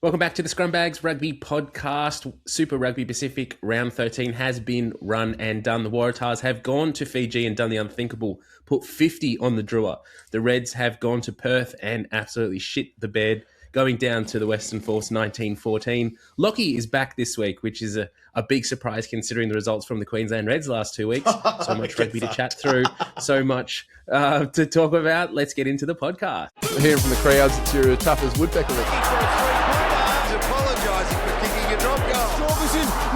Welcome back to the Scrumbags Rugby Podcast. Super Rugby Pacific Round 13 has been run and done. The Waratahs have gone to Fiji and done the unthinkable, put 50 on the Drua. The Reds have gone to Perth and absolutely shit the bed, going down to the Western Force 19-14. Lachie is back this week, which is a big surprise considering the results from the Queensland Reds last 2 weeks. So much rugby to chat through, so much to talk about. Let's get into the podcast. Hearing from the crowds, it's your toughest woodpecker. Apologising for kicking a drop goal.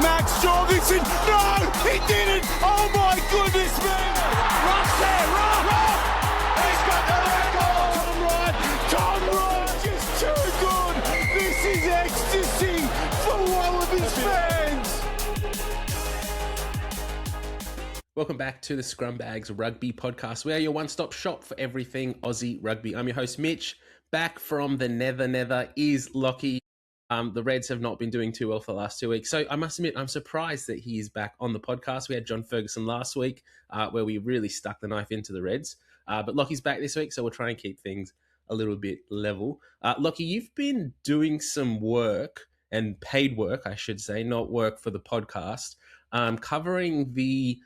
Max Jorgensen, no, he didn't. Oh my goodness me! Rush there, rush! He's got the record. Tom Wright, just too good. This is ecstasy for Wallabies fans. Welcome back to the Scrumbags Rugby Podcast. We are your one-stop shop for everything Aussie rugby. I'm your host, Mitch. Back from the nether is Lachie. The Reds have not been doing too well for the last 2 weeks. So I must admit, I'm surprised that he is back on the podcast. We had John Ferguson last week where we really stuck the knife into the Reds. But Lachie's back this week, so we'll try and keep things a little bit level. Lachie, you've been doing some work, and paid work, I should say, not work for the podcast, covering the,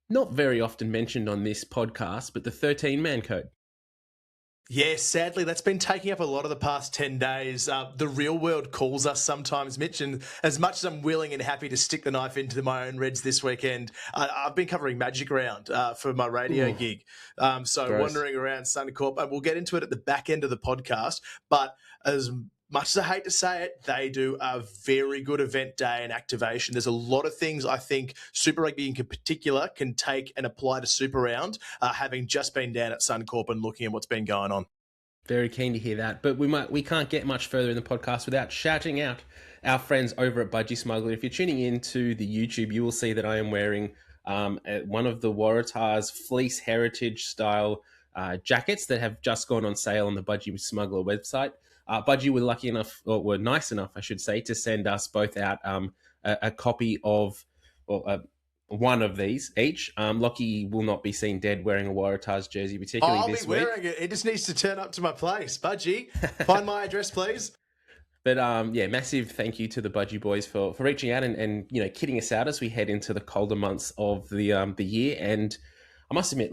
not very often mentioned on this podcast, but the 13-man code. Yes, sadly, that's been taking up a lot of the past 10 days. The real world calls us sometimes, Mitch, and as much as I'm willing and happy to stick the knife into my own Reds this weekend, I've been covering Magic Round for my radio gig. So Gross. Wandering around Suncorp, and we'll get into it at the back end of the podcast, but as much as I hate to say it, they do a very good event day and activation. There's a lot of things I think Super Rugby in particular can take and apply to Super Round, having just been down at Suncorp and looking at what's been going on. Very keen to hear that. But we can't get much further in the podcast without shouting out our friends over at Budgie Smuggler. If you're tuning into the YouTube, you will see that I am wearing one of the Waratahs Fleece Heritage style jackets that have just gone on sale on the Budgie Smuggler website. Budgie were nice enough, I should say, to send us both out a copy of one of these each. Lachie will not be seen dead wearing a Waratahs jersey, particularly this week. I'll be wearing it. It just needs to turn up to my place. Budgie, find my address, please. But massive thank you to the Budgie boys for reaching out and kidding us out as we head into the colder months of the year. And I must admit,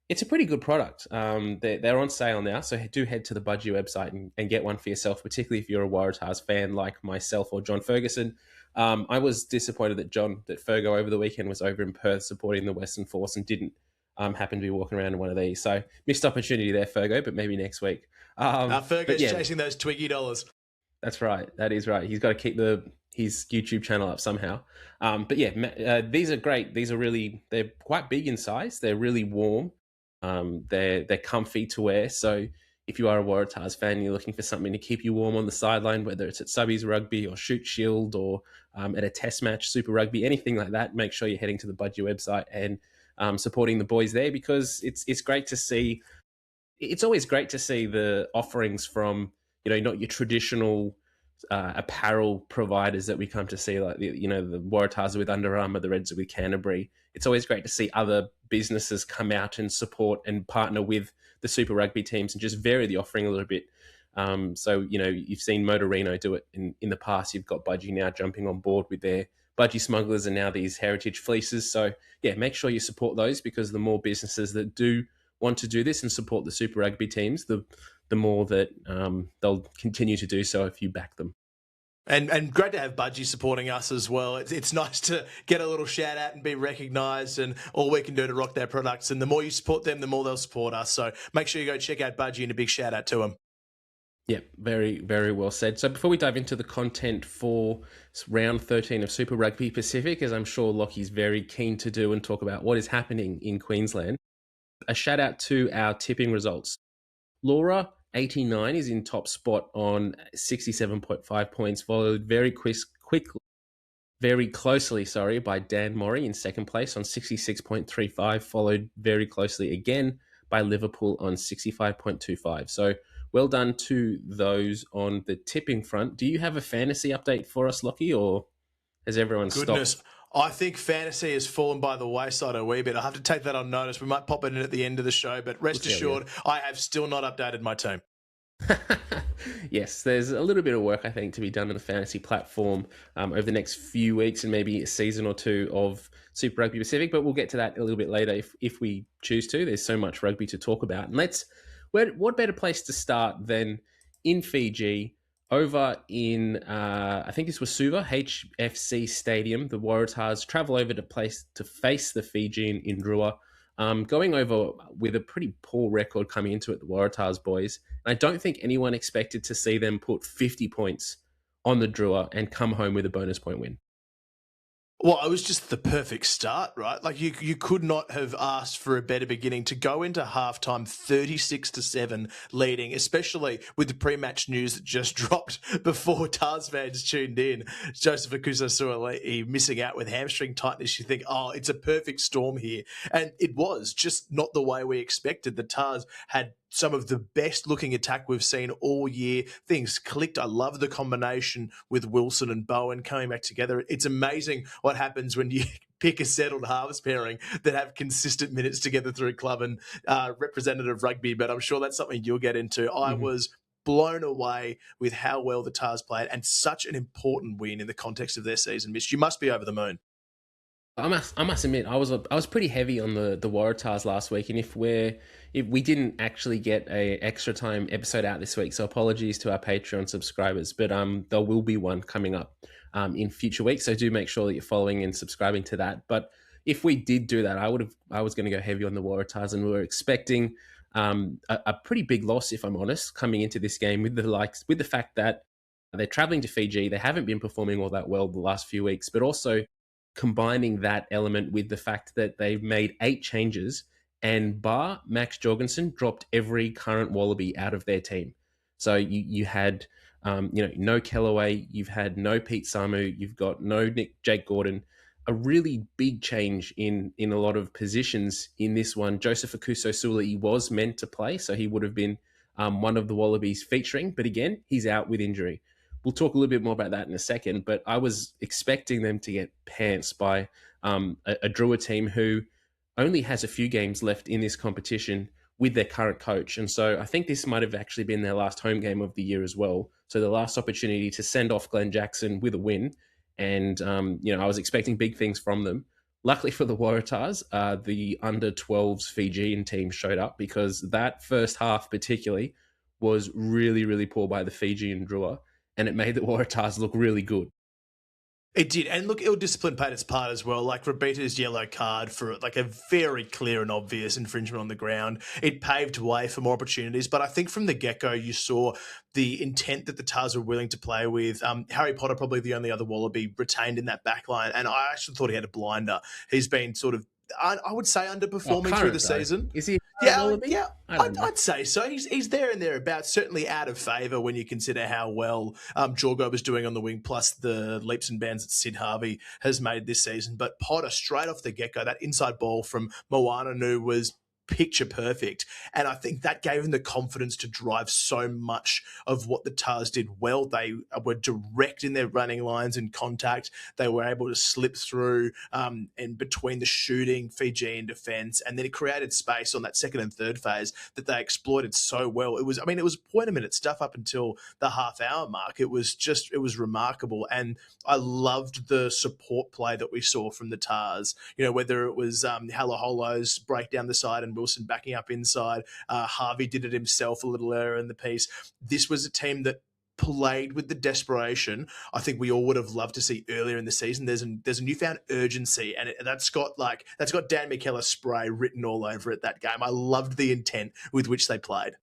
it's a pretty good product. They're on sale now, so do head to the Budgie website and get one for yourself, particularly if you're a Waratahs fan like myself or John Ferguson. I was disappointed that Fergo over the weekend was over in Perth supporting the Western Force and didn't happen to be walking around in one of these. So missed opportunity there, Fergo, but maybe next week. Fergo's chasing those Twiggy dollars. That's right. That is right. He's got to keep his YouTube channel up somehow. These are great. They're quite big in size. They're really warm. They're comfy to wear. So if you are a Waratahs fan, you're looking for something to keep you warm on the sideline, whether it's at Subbies Rugby or Shoot Shield or at a test match, Super Rugby, anything like that, make sure you're heading to the Budgie website and supporting the boys there, because it's great to see. It's always great to see the offerings from, not your traditional apparel providers that we come to see, like the Waratahs are with Under Armour, the Reds are with Canterbury. It's always great to see other businesses come out and support and partner with the Super Rugby teams and just vary the offering a little bit. You've seen Motorino do it in the past. You've got Budgie now jumping on board with their Budgie Smugglers and now these heritage fleeces. So yeah, make sure you support those, because the more businesses that do want to do this and support the Super Rugby teams, the more that they'll continue to do so if you back them. And great to have Budgie supporting us as well. It's nice to get a little shout out and be recognised, and all we can do to rock their products. And the more you support them, the more they'll support us. So make sure you go check out Budgie, and a big shout out to them. Yeah, very, very well said. So before we dive into the content for round 13 of Super Rugby Pacific, as I'm sure Lachie's very keen to do and talk about what is happening in Queensland, a shout out to our tipping results. Laura 89 is in top spot on 67.5 points, followed very closely by Dan Morey in second place on 66.35, followed very closely again by Liverpool on 65.25. So well done to those on the tipping front. Do you have a fantasy update for us, Lachie, or has everyone stopped? I think fantasy has fallen by the wayside a wee bit. I have to take that on notice. We might pop it in at the end of the show, but rest assured, I have still not updated my team. Yes, there's a little bit of work, I think, to be done on the fantasy platform over the next few weeks and maybe a season or two of Super Rugby Pacific, but we'll get to that a little bit later if we choose to. There's so much rugby to talk about. And what better place to start than in Fiji, over in, I think this was Suva, HFC Stadium. The Waratahs travel over to face the Fijian in Drua. Going over with a pretty poor record coming into it, the Waratahs boys. And I don't think anyone expected to see them put 50 points on the Drua and come home with a bonus point win. Well, it was just the perfect start, right? Like you could not have asked for a better beginning to go into halftime 36-7 leading, especially with the pre-match news that just dropped before Tahs fans tuned in. Joseph-Aukuso Suaalli missing out with hamstring tightness. You think, oh, it's a perfect storm here. And it was just not the way we expected. The Tahs had some of the best looking attack we've seen all year. Things clicked. I love the combination with Wilson and Bowen coming back together. It's amazing what happens when you pick a settled halves pairing that have consistent minutes together through club and representative rugby, but I'm sure that's something you'll get into. I was blown away with how well the Tahs played, and such an important win in the context of their season. Mitch, you must be over the moon. I must admit, I was pretty heavy on the Waratahs last week, and if we didn't actually get a extra time episode out this week, so apologies to our Patreon subscribers, but there will be one coming up in future weeks, so do make sure that you're following and subscribing to that. But if we did do that, I was going to go heavy on the Waratahs, and we were expecting a pretty big loss, if I'm honest, coming into this game with the fact that they're traveling to Fiji. They haven't been performing all that well the last few weeks, but also combining that element with the fact that they've made 8 changes, and bar Max Jorgensen dropped every current Wallaby out of their team. So you had no Kellaway, you've had no Pete Samu, you've got no Jake Gordon. A really big change in a lot of positions in this one. Joseph-Aukuso Suaalli was meant to play, so he would have been one of the Wallabies featuring, but again, he's out with injury. We'll talk a little bit more about that in a second, but I was expecting them to get pants by a Drua team who only has a few games left in this competition with their current coach. And so I think this might have actually been their last home game of the year as well. So the last opportunity to send off Glenn Jackson with a win. And, I was expecting big things from them. Luckily for the Waratahs, the under-12s Fijian team showed up, because that first half particularly was really, really poor by the Fijian Drua, and it made the Waratahs look really good. It did. And look, ill-discipline played its part as well. Like Rabita's yellow card for like a very clear and obvious infringement on the ground. It paved way for more opportunities. But I think from the get-go, you saw the intent that the Tahs were willing to play with. Harry Potter, probably the only other Wallaby retained in that backline. And I actually thought he had a blinder. He's been sort of, I would say, underperforming through the season. Is he? Yeah, I'd say so. He's there and thereabouts. Certainly out of favour when you consider how well Jorgo was doing on the wing, plus the leaps and bounds that Sid Harvey has made this season. But Potter, straight off the get-go, that inside ball from Moananu was picture perfect. And I think that gave him the confidence to drive so much of what the Tahs did well. They were direct in their running lines and contact. They were able to slip through and between the shooting, Fijian defence, and then it created space on that second and third phase that they exploited so well. It was point a minute stuff up until the half hour mark. It was remarkable. And I loved the support play that we saw from the Tahs, whether it was Halaholo's break down the side and Wilson backing up inside. Harvey did it himself a little earlier in the piece. This was a team that played with the desperation I think we all would have loved to see earlier in the season. There's a newfound urgency, and that's got Dan McKellar's spray written all over it, that game. I loved the intent with which they played.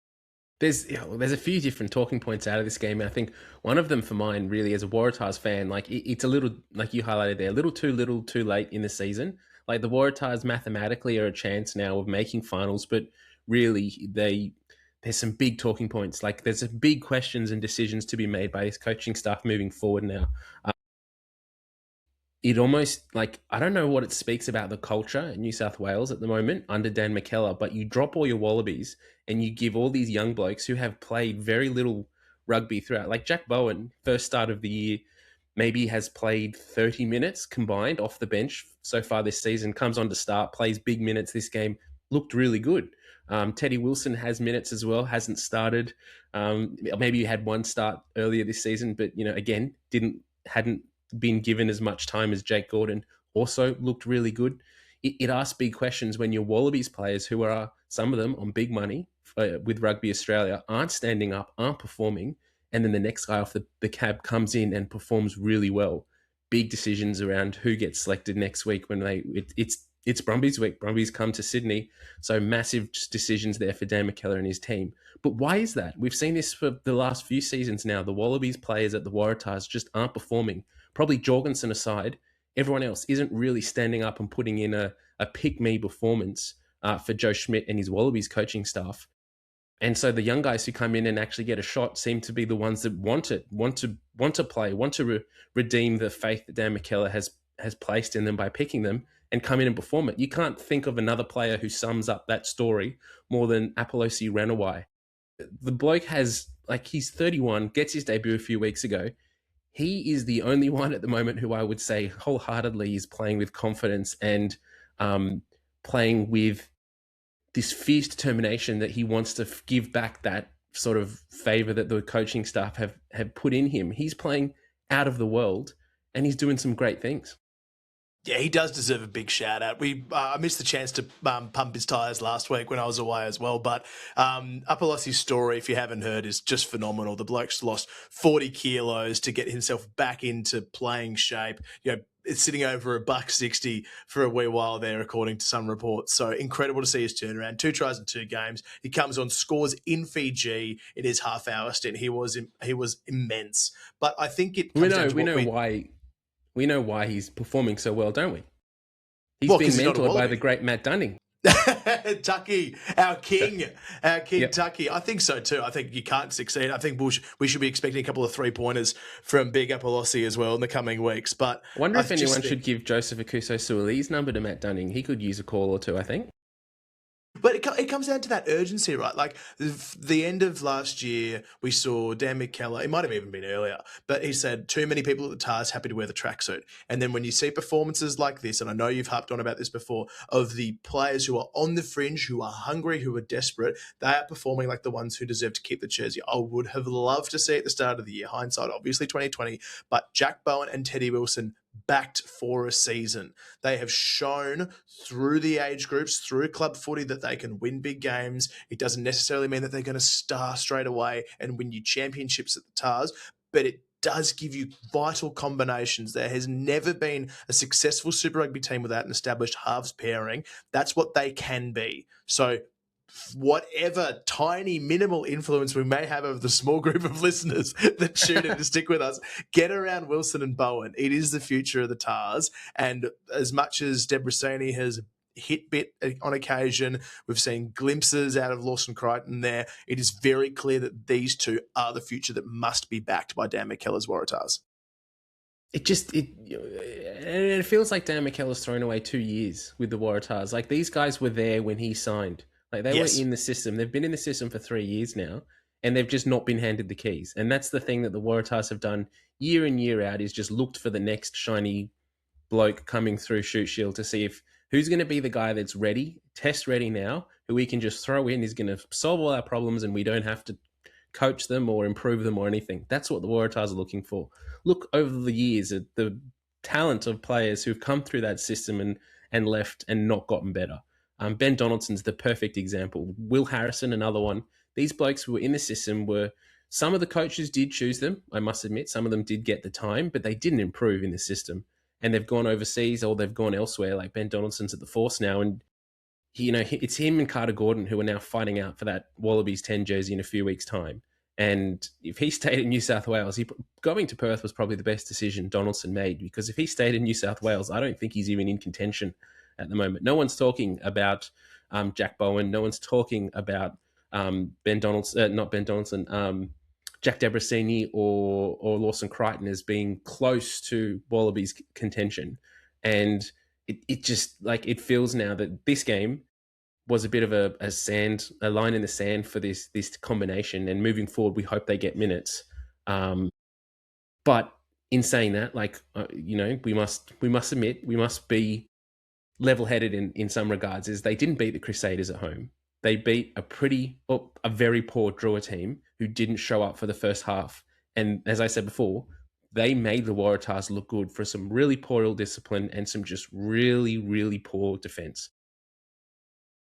There's a few different talking points out of this game. And I think one of them for mine, really, as a Waratahs fan, it's a little, like you highlighted there, a little too late in the season. Like the Waratahs mathematically are a chance now of making finals, but really there's some big talking points. Like there's some big questions and decisions to be made by this coaching staff moving forward now. It almost, I don't know what it speaks about the culture in New South Wales at the moment under Dan McKellar, but you drop all your Wallabies and you give all these young blokes who have played very little rugby throughout. Like Jack Bowen, first start of the year, maybe has played 30 minutes combined off the bench so far this season, comes on to start, plays big minutes this game, looked really good. Teddy Wilson has minutes as well, hasn't started. Maybe he had one start earlier this season, but again, hadn't been given as much time as Jake Gordon. Also looked really good. It asks big questions when your Wallabies players, who are some of them on big money with Rugby Australia, aren't standing up, aren't performing, and then the next guy off the cab comes in and performs really well. Big decisions around who gets selected next week when it's Brumbies week. Brumbies come to Sydney, so massive decisions there for Dan McKellar and his team. But why is that? We've seen this for the last few seasons now. The Wallabies players at the Waratahs just aren't performing. Probably Jorgensen aside, everyone else isn't really standing up and putting in a pick-me performance for Joe Schmidt and his Wallabies coaching staff. And so the young guys who come in and actually get a shot seem to be the ones that want to play, want to redeem the faith that Dan McKellar has placed in them by picking them and come in and perform it. You can't think of another player who sums up that story more than Apolosi Ranawai. The bloke he's 31, gets his debut a few weeks ago. He is the only one at the moment who I would say wholeheartedly is playing with confidence and playing with this fierce determination that he wants to give back that sort of favor that the coaching staff have put in him. He's playing out of the world and he's doing some great things. Yeah, he does deserve a big shout out. I missed the chance to pump his tyres last week when I was away as well. But Apolosi's story, if you haven't heard, is just phenomenal. The bloke's lost 40 kilos to get himself back into playing shape. It's sitting over $160 for a wee while there, according to some reports. So incredible to see his turnaround. 2 tries in 2 games. He comes on, scores in Fiji in his half-hour stint. He was immense. But I think it comes down to We know why he's performing so well, don't we? He's being mentored by the great Matt Dunning. Tucky, our king, Yep. Tucky. I think so too. I think you can't succeed. I think we should be expecting a couple of 3-pointers from Big Apolosi as well in the coming weeks. But I wonder if anyone should give Joseph-Aukuso Suaalli's number to Matt Dunning. He could use a call or two, I think. But it comes down to that urgency, right? Like the end of last year, we saw Dan McKellar, it might have even been earlier, but he said too many people at the Tahs happy to wear the tracksuit. And then when you see performances like this, and I know you've harped on about this before, of the players who are on the fringe, who are hungry, who are desperate, they are performing like the ones who deserve to keep the jersey. I would have loved to see at the start of the year, hindsight, obviously 2020, but Jack Bowen and Teddy Wilson backed for a season. They have shown through the age groups, through club footy, that they can win big games. It doesn't necessarily mean that they're going to star straight away and win you championships at the Tahs, but it does give you vital combinations. There has never been a successful Super Rugby team without an established halves pairing. That's what they can be. So whatever tiny minimal influence we may have over the small group of listeners that tune in to stick with us, get around Wilson and Bowen. It is the future of the Tahs. And as much as Debrasini has hit bit on occasion, we've seen glimpses out of Lawson Crichton there. It is very clear that these two are the future that must be backed by Dan McKellar's Waratahs. It feels like Dan McKellar's thrown away 2 years with the Waratahs. Like, these guys were there when he signed. Like, they were in the system. They've been in the system for 3 years now, and they've just not been handed the keys. And that's the thing that the Waratahs have done year in, year out, is just looked for the next shiny bloke coming through Shoot Shield to see if who's going to be the guy that's ready, test ready now, who we can just throw in, is going to solve all our problems and we don't have to coach them or improve them or anything. That's what the Waratahs are looking for. Look over the years at the talent of players who've come through that system and left and not gotten better. Ben Donaldson's the perfect example. Will Harrison, another one. These blokes who were in the system some of the coaches did choose them, I must admit. Some of them did get the time, but they didn't improve in the system. And they've gone overseas or they've gone elsewhere. Like Ben Donaldson's at the Force now. And, it's him and Carter Gordon who are now fighting out for that Wallabies 10 jersey in a few weeks' time. And if he stayed in New South Wales, going to Perth was probably the best decision Donaldson made, because if he stayed in New South Wales, I don't think he's even in contention at the moment. No one's talking about Jack Bowen. No one's talking about Jack Debrasini or Lawson Crichton as being close to Wallabies contention. And it feels now that this game was a bit of a line in the sand for this combination. And moving forward, we hope they get minutes. But in saying that, we must admit, we must be level-headed in some regards, is they didn't beat the Crusaders at home. they beat a very poor Drua team who didn't show up for the first half. And as I said before, they made the Waratahs look good for some really poor discipline and some just really, really poor defence.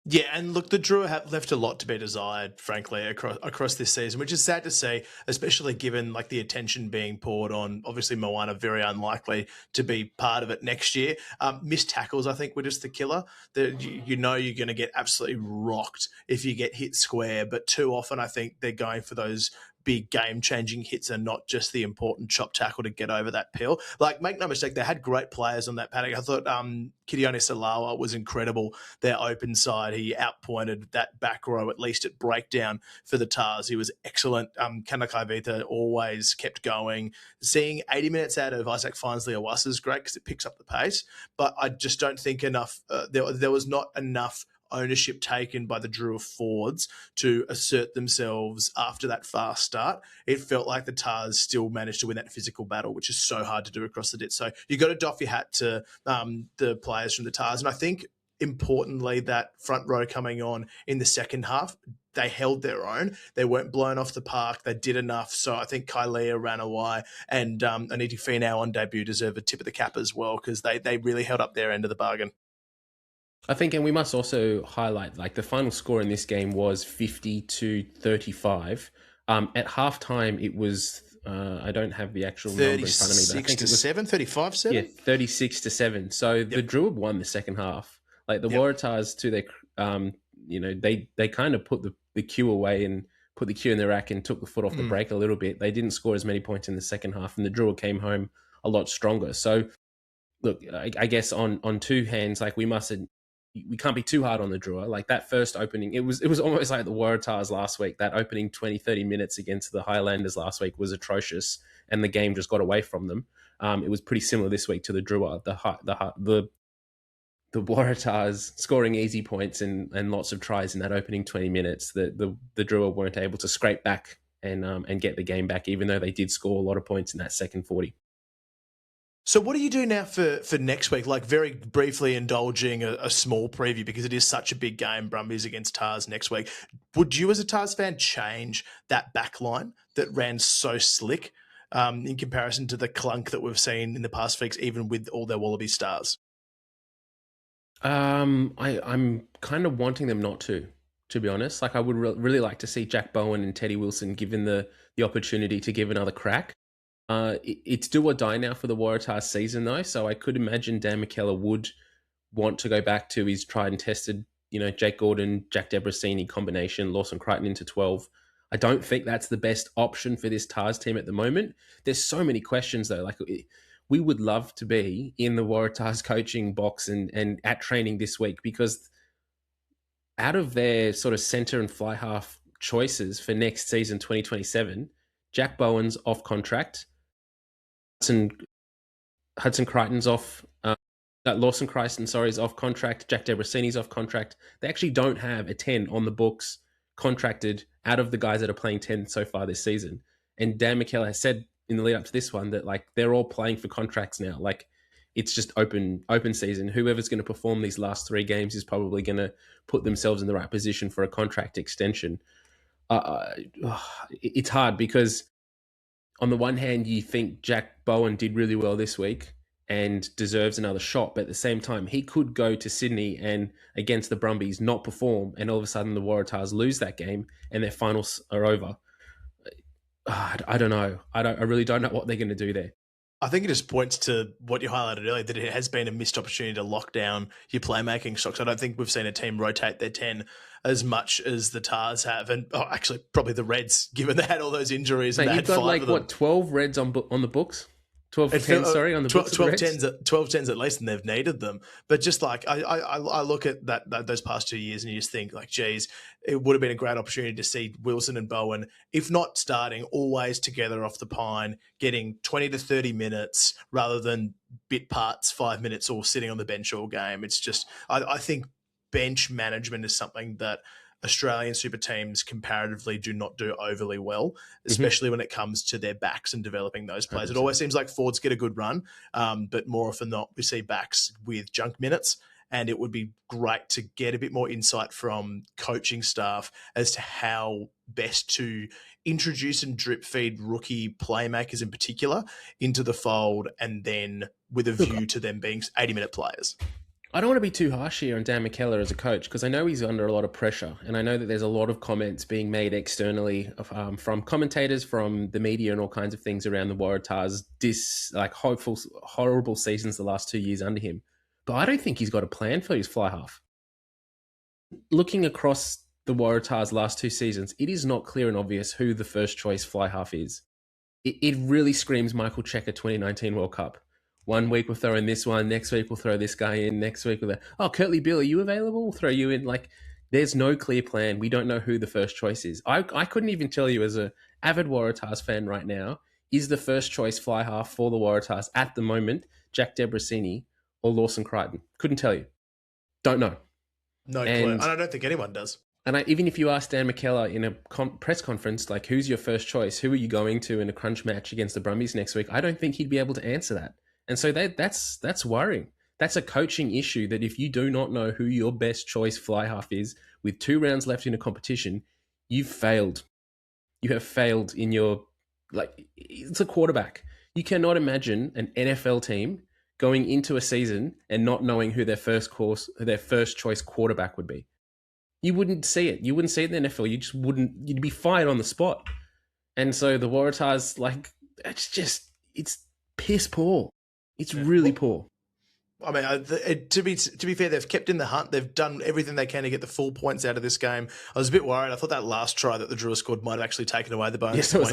Yeah, and look, the Drua have left a lot to be desired, frankly, across this season, which is sad to see, especially given like the attention being poured on. Obviously, Moana very unlikely to be part of it next year. Missed tackles, I think, were just the killer. You know you're going to get absolutely rocked if you get hit square, but too often I think they're going for those big game-changing hits and not just the important chop tackle to get over that pill. Like, make no mistake, they had great players on that paddock. I thought Kidione Salawa was incredible. Their open side, he outpointed that back row, at least at breakdown for the Tahs. He was excellent. Kanakaivita always kept going. Seeing 80 minutes out of Isaac Finesley-Awasa is great because it picks up the pace, but I just don't think enough. There was not enough ownership taken by the Drua forwards to assert themselves after that fast start. It felt like the Tahs still managed to win that physical battle, which is so hard to do across the ditch. So you got to doff your hat to the players from the Tahs. And I think importantly that front row coming on in the second half, they held their own. They weren't blown off the park. They did enough. So I think Kailea, Ranawai, and Aniti Finau on debut deserve a tip of the cap as well because they really held up their end of the bargain. I think, and we must also highlight, like the final score in this game was 50-35. At halftime, it was, I don't have the actual number in front of me, but I think it was 35-7? Yeah, 36-7. So the Drua won the second half. Like the Waratahs, to their, they kind of put the cue away and put the cue in the rack and took the foot off the brake a little bit. They didn't score as many points in the second half, and the Drua came home a lot stronger. So, look, I guess on two hands, like we can't be too hard on the Drua. Like that first opening, it was almost like the Waratahs last week. That opening 20-30 minutes against the Highlanders last week was atrocious, and the game just got away from them. It was pretty similar this week to the Drua. The Waratahs scoring easy points and lots of tries in that opening 20 minutes. The Drua weren't able to scrape back and get the game back, even though they did score a lot of points in that second 40. So what do you do now for next week? Like very briefly indulging a small preview because it is such a big game, Brumbies against Tahs next week. Would you as a Tahs fan change that back line that ran so slick in comparison to the clunk that we've seen in the past weeks, even with all their Wallaby stars? I'm kind of wanting them not to be honest. Like I would really like to see Jack Bowen and Teddy Wilson given the opportunity to give another crack. It's do or die now for the Waratahs season though, so I could imagine Dan McKellar would want to go back to his tried and tested, Jake Gordon, Jack Debrasini combination, Lawson Crichton into 12. I don't think that's the best option for this Tahs team at the moment. There's so many questions though. Like we would love to be in the Waratahs coaching box and at training this week because out of their sort of centre and fly half choices for next season 2027, Jack Bowen's off contract. Hudson Crichton's off. Lawson Crichton, is off contract. Jack Debrasini's off contract. They actually don't have a 10 on the books contracted out of the guys that are playing 10 so far this season. And Dan McKellar has said in the lead up to this one that like they're all playing for contracts now. Like it's just open season. Whoever's going to perform these last 3 games is probably going to put themselves in the right position for a contract extension. It's hard because on the one hand, you think Jack Bowen did really well this week and deserves another shot. But at the same time, he could go to Sydney and against the Brumbies not perform. And all of a sudden the Waratahs lose that game and their finals are over. I don't know. I really don't know what they're going to do there. I think it just points to what you highlighted earlier, that it has been a missed opportunity to lock down your playmaking stocks. I don't think we've seen a team rotate their 10 as much as the Tahs have. And actually, probably the Reds, given they had all those injuries. Mate, and you've got like, 12 Reds on the books? 12 10s, on the books. 12 10s at least, and they've needed them. But just like, I look at those past 2 years and you just think like, geez, it would have been a great opportunity to see Wilson and Bowen, if not starting, always together off the pine, getting 20 to 30 minutes rather than bit parts 5 minutes or sitting on the bench all game. It's just, I think bench management is something that Australian super teams comparatively do not do overly well, especially when it comes to their backs and developing those players. 100%. It always seems like forwards get a good run, but more often than not, we see backs with junk minutes. and it would be great to get a bit more insight from coaching staff as to how best to introduce and drip feed rookie playmakers in particular into the fold, and then with a view to them being 80-minute players. I don't want to be too harsh here on Dan McKellar as a coach, because I know he's under a lot of pressure, and I know that there's a lot of comments being made externally from commentators, from the media, and all kinds of things around the Waratahs' hopeful, horrible seasons the last 2 years under him. But I don't think he's got a plan for his fly half. Looking across the Waratahs' last 2 seasons, it is not clear and obvious who the first choice fly half is. It really screams Michael Checker 2019 World Cup. 1 week we're throwing this one, next week we'll throw this guy in, next week Kurtley Bill, are you available? We'll throw you in. Like, there's no clear plan. We don't know who the first choice is. I couldn't even tell you, as a avid Waratahs fan right now, is the first choice fly half for the Waratahs at the moment Jack Debrasini or Lawson Crichton? Couldn't tell you. Don't know. No clue. And I don't think anyone does. And even if you ask Dan McKellar in a press conference, like, who's your first choice? Who are you going to in a crunch match against the Brumbies next week? I don't think he'd be able to answer that. And so that's worrying. That's a coaching issue, that if you do not know who your best choice fly half is with 2 rounds left in a competition, you've failed. You have failed in your, it's a quarterback. You cannot imagine an NFL team going into a season and not knowing who their first choice quarterback would be. You wouldn't see it. You wouldn't see it in the NFL. You just wouldn't, you'd be fired on the spot. And so the Waratahs, it's piss poor. It's really poor. I mean, to be fair, they've kept in the hunt. They've done everything they can to get the full points out of this game. I was a bit worried. I thought that last try that the Drua scored might have actually taken away the bonus point.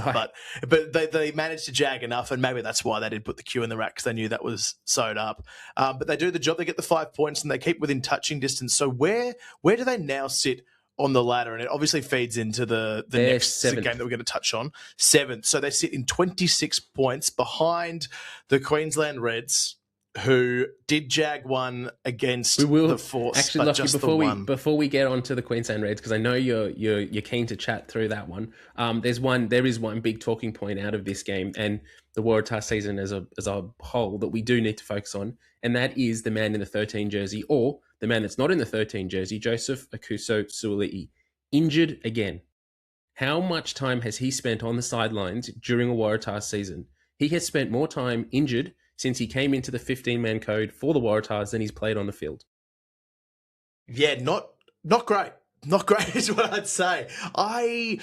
But they managed to jag enough, and maybe that's why they did put the cue in the rack, because they knew that was sewed up. But they do the job. They get the 5 points, and they keep within touching distance. So where do they now sit on the ladder? And it obviously feeds into the next game that we're going to touch on. 7th. So they sit in 26 points behind the Queensland Reds, who did jag one against the Force. Actually, but Lachie, just before we get on to the Queensland Reds, because I know you're keen to chat through that one. There is one big talking point out of this game and the Waratah season as a whole that we do need to focus on, and that is the man in the 13 jersey, or the man that's not in the 13 jersey, Joseph-Aukuso Suaalli, injured again. How much time has he spent on the sidelines during a Waratahs season? He has spent more time injured since he came into the 15-man code for the Waratahs than he's played on the field. Yeah, not great. Not great is what I'd say. I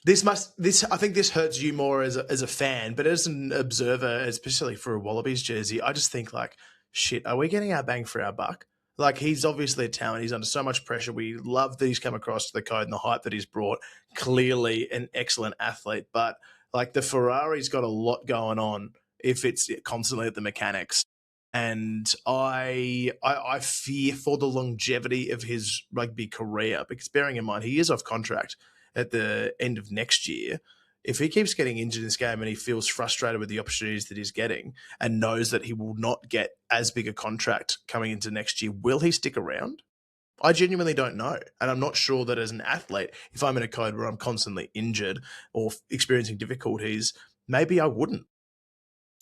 think this hurts you more as a fan, but as an observer, especially for a Wallabies jersey, I just think, like, shit, are we getting our bang for our buck? Like, he's obviously a talent. He's under so much pressure. We love that he's come across to the code and the hype that he's brought. Clearly an excellent athlete, but like, the Ferrari's got a lot going on if it's constantly at the mechanics. And I fear for the longevity of his rugby career, because bearing in mind, he is off contract at the end of next year. If he keeps getting injured in this game and he feels frustrated with the opportunities that he's getting and knows that he will not get as big a contract coming into next year, will he stick around? I genuinely don't know. And I'm not sure that as an athlete, if I'm in a code where I'm constantly injured or experiencing difficulties, maybe I wouldn't.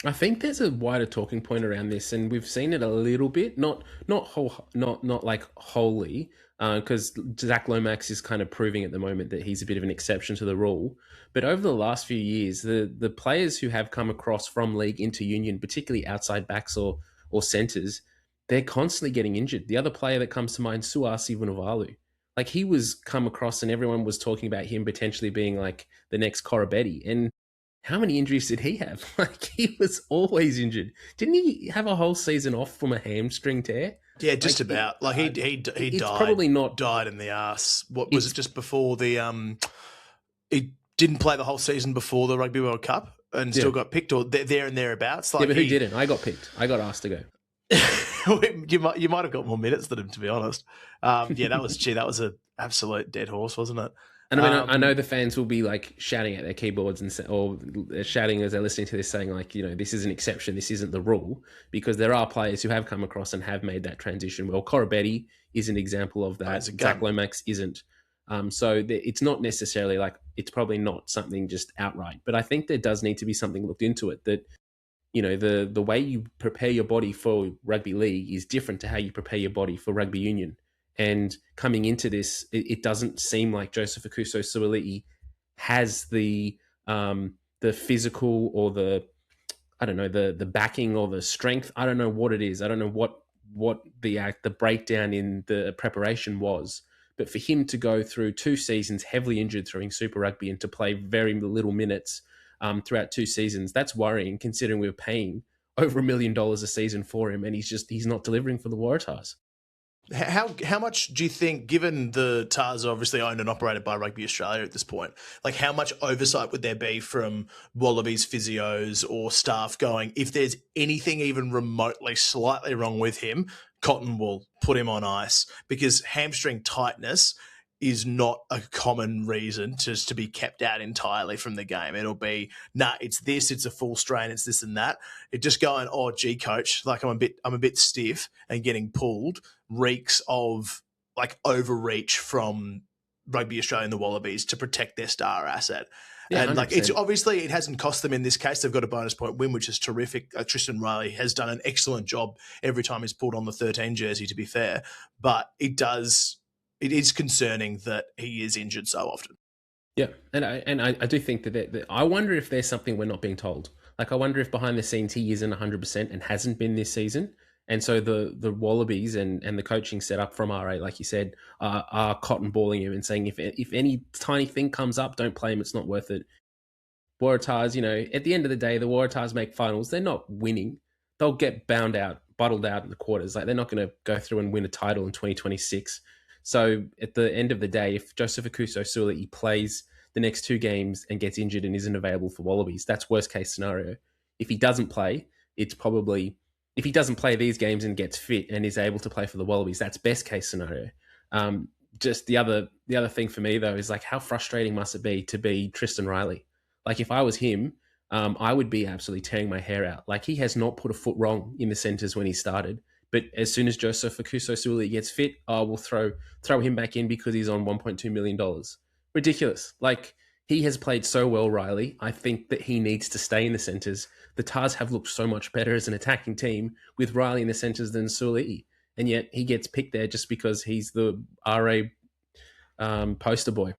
I think there's a wider talking point around this, and we've seen it a little bit, not like wholly, because Zach Lomax is kind of proving at the moment that he's a bit of an exception to the rule. But over the last few years, the players who have come across from league into union, particularly outside backs or centres, they're constantly getting injured. The other player that comes to mind, Suasi Vunivalu, like, he was come across and everyone was talking about him potentially being like the next Corabetti. And how many injuries did he have? Like, he was always injured. Didn't he have a whole season off from a hamstring tear? Yeah, just about. Like, he died. Probably not died in the arse. What was it? Just before the he didn't play the whole season before the Rugby World Cup and still got picked, or there and thereabouts. Like, yeah, but who didn't? I got picked. I got asked to go. you might have got more minutes than him, to be honest. Yeah, that was an absolute dead horse, wasn't it? And I mean, I know the fans will be like shouting at their keyboards or shouting as they're listening to this, saying like, this is an exception, this isn't the rule, because there are players who have come across and have made that transition. Well, Corabetti is an example of that. Zach Lomax isn't. So it's not necessarily like, it's probably not something just outright, but I think there does need to be something looked into it, that the way you prepare your body for rugby league is different to how you prepare your body for rugby union. And coming into this, it doesn't seem like Joseph-Aukuso Suaalli has the physical or the backing or the strength. I don't know what it is. I don't know what the breakdown in the preparation was. But for him to go through 2 seasons heavily injured during Super Rugby and to play very little minutes throughout 2 seasons, that's worrying considering we were paying over $1 million a season for him, and he's not delivering for the Waratahs. How much do you think, given the Tahs are obviously owned and operated by Rugby Australia at this point, like how much oversight would there be from Wallabies physios or staff going, if there's anything even remotely slightly wrong with him, Cotton will put him on ice? Because hamstring tightness is not a common reason to be kept out entirely from the game. It'll be, it's this, it's a full strain, it's this and that. It just going, oh, gee, coach, like I'm a bit stiff and getting pulled, reeks of like overreach from Rugby Australia and the Wallabies to protect their star asset. Yeah, and 100%. Like it's obviously it hasn't cost them in this case. They've got a bonus point win, which is terrific. Tristan Riley has done an excellent job every time he's pulled on the 13 jersey, to be fair. But it is concerning that he is injured so often. Yeah, and I do think that I wonder if there's something we're not being told. Like I wonder if behind the scenes he isn't 100% and hasn't been this season. And so the Wallabies and the coaching setup from RA, like you said, are cotton balling him and saying if any tiny thing comes up, don't play him. It's not worth it. Waratahs, at the end of the day, the Waratahs make finals. They're not winning. They'll get bottled out in the quarters. Like they're not going to go through and win a title in 2026. So at the end of the day, if Joseph-Aukuso Suaalli plays the next 2 games and gets injured and isn't available for Wallabies, that's worst case scenario. If he doesn't play, if he doesn't play these games and gets fit and is able to play for the Wallabies, that's best case scenario. Just the other thing for me though is like how frustrating must it be to be Tristan Riley? Like if I was him, I would be absolutely tearing my hair out. Like he has not put a foot wrong in the centres when he started. But as soon as Joseph-Aukuso Suaalli gets fit, we'll throw him back in because he's on $1.2 million. Ridiculous. Like he has played so well, Riley. I think that he needs to stay in the centres. The Tahs have looked so much better as an attacking team with Riley in the centres than Suaalli. And yet he gets picked there just because he's the RA poster boy.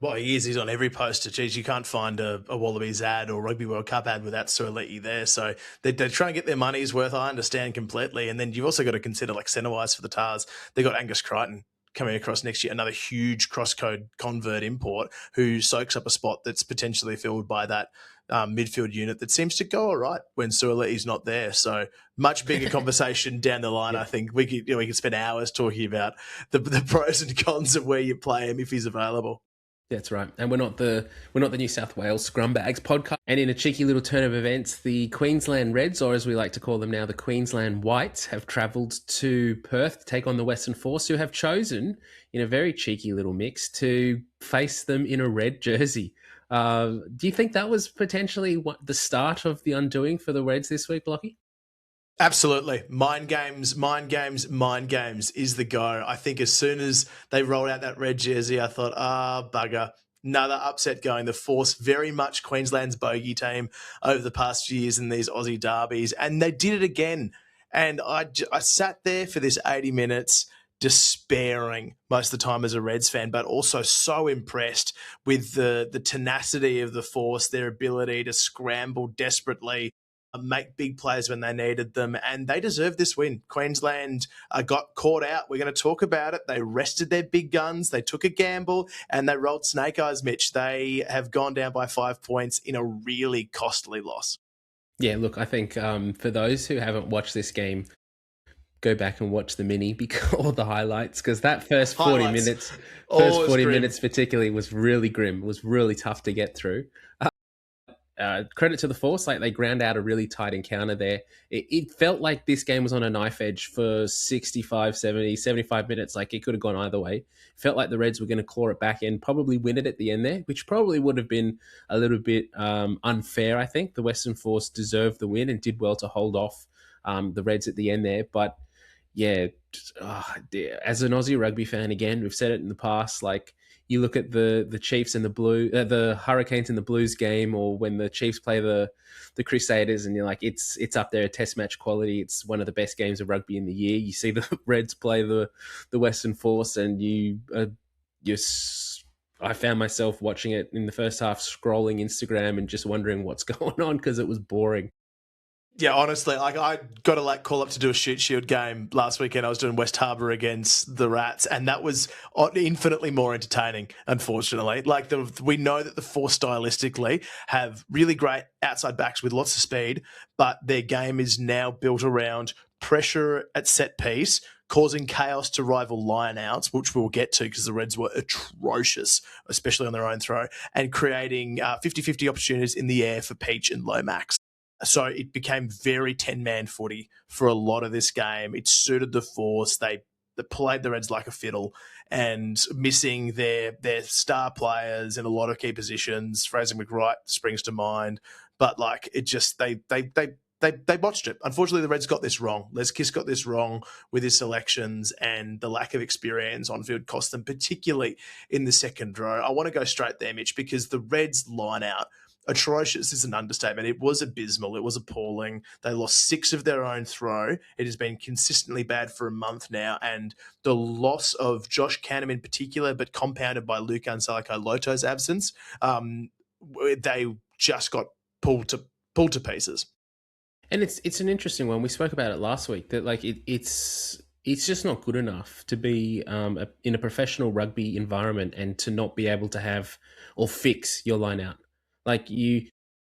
Well, he is. He's on every poster. Geez, you can't find a Wallabies ad or Rugby World Cup ad without Suaalli there. So they're trying to get their money's worth. I understand completely. And then you've also got to consider, like centre-wise for the Tahs, they've got Angus Crichton coming across next year, another huge cross-code convert import who soaks up a spot that's potentially filled by that midfield unit that seems to go all right when Suaalli's not there. So much bigger conversation down the line. Yeah. I think we could spend hours talking about the pros and cons of where you play him if he's available. That's right. And we're not the New South Wales Scrumbags podcast. And in a cheeky little turn of events, the Queensland Reds, or as we like to call them now, the Queensland Whites, have travelled to Perth to take on the Western Force, who have chosen, in a very cheeky little mix, to face them in a red jersey. Do you think that was potentially the start of the undoing for the Reds this week, Lachie? Absolutely. Mind games is the go. I think as soon as they rolled out that red jersey, I thought, bugger. Another upset going. The Force, very much Queensland's bogey team over the past few years in these Aussie derbies. And they did it again. And I sat there for this 80 minutes despairing most of the time as a Reds fan, but also so impressed with the tenacity of the Force, their ability to scramble desperately, make big plays when they needed them, and they deserve this win. Queensland got caught out. We're going to talk about it. They rested their big guns. They took a gamble, and they rolled snake eyes, Mitch. They have gone down by 5 points in a really costly loss. Yeah, look, I think for those who haven't watched this game, go back and watch the mini or the highlights, because that first 40 minutes particularly was really grim. It was really tough to get through. Credit to the Force, like they ground out a really tight encounter there. It felt like this game was on a knife edge for 65, 70, 75 minutes. Like it could have gone either way. It felt like the Reds were going to claw it back and probably win it at the end there, which probably would have been a little bit unfair, I think. The Western Force deserved the win and did well to hold off the Reds at the end there. But yeah, as an Aussie rugby fan, again, we've said it in the past, like you look at the Chiefs and the Hurricanes and the Blues game, or when the Chiefs play the Crusaders, and you're like, it's up there, test match quality. It's one of the best games of rugby in the year. You see the Reds play the Western Force, and I found myself watching it in the first half, scrolling Instagram and just wondering what's going on because it was boring. Yeah, honestly, I got a call up to do a shoot shield game last weekend. I was doing West Harbour against the Rats, and that was infinitely more entertaining, unfortunately. We know that the Force stylistically have really great outside backs with lots of speed, but their game is now built around pressure at set piece, causing chaos to rival lineouts, which we'll get to because the Reds were atrocious, especially on their own throw, and creating 50-50 opportunities in the air for Peach and Lomax. So it became very 10-man footy for a lot of this game. It suited the Force. They played the Reds like a fiddle, and missing their star players in a lot of key positions. Fraser McWright springs to mind, but it just they botched it. Unfortunately, the Reds got this wrong. Les Kiss got this wrong with his selections, and the lack of experience on field cost them, particularly in the second row. I want to go straight there, Mitch, because the Reds line out, atrocious is an understatement. It was abysmal. It was appalling. They lost 6 of their own throw. It has been consistently bad for a month now, and the loss of Josh Canham in particular, but compounded by Luke Ansalako-Loto's absence, they just got pulled to pieces. And it's an interesting one. We spoke about it last week that it's just not good enough to be in a professional rugby environment and to not be able to have or fix your line out. If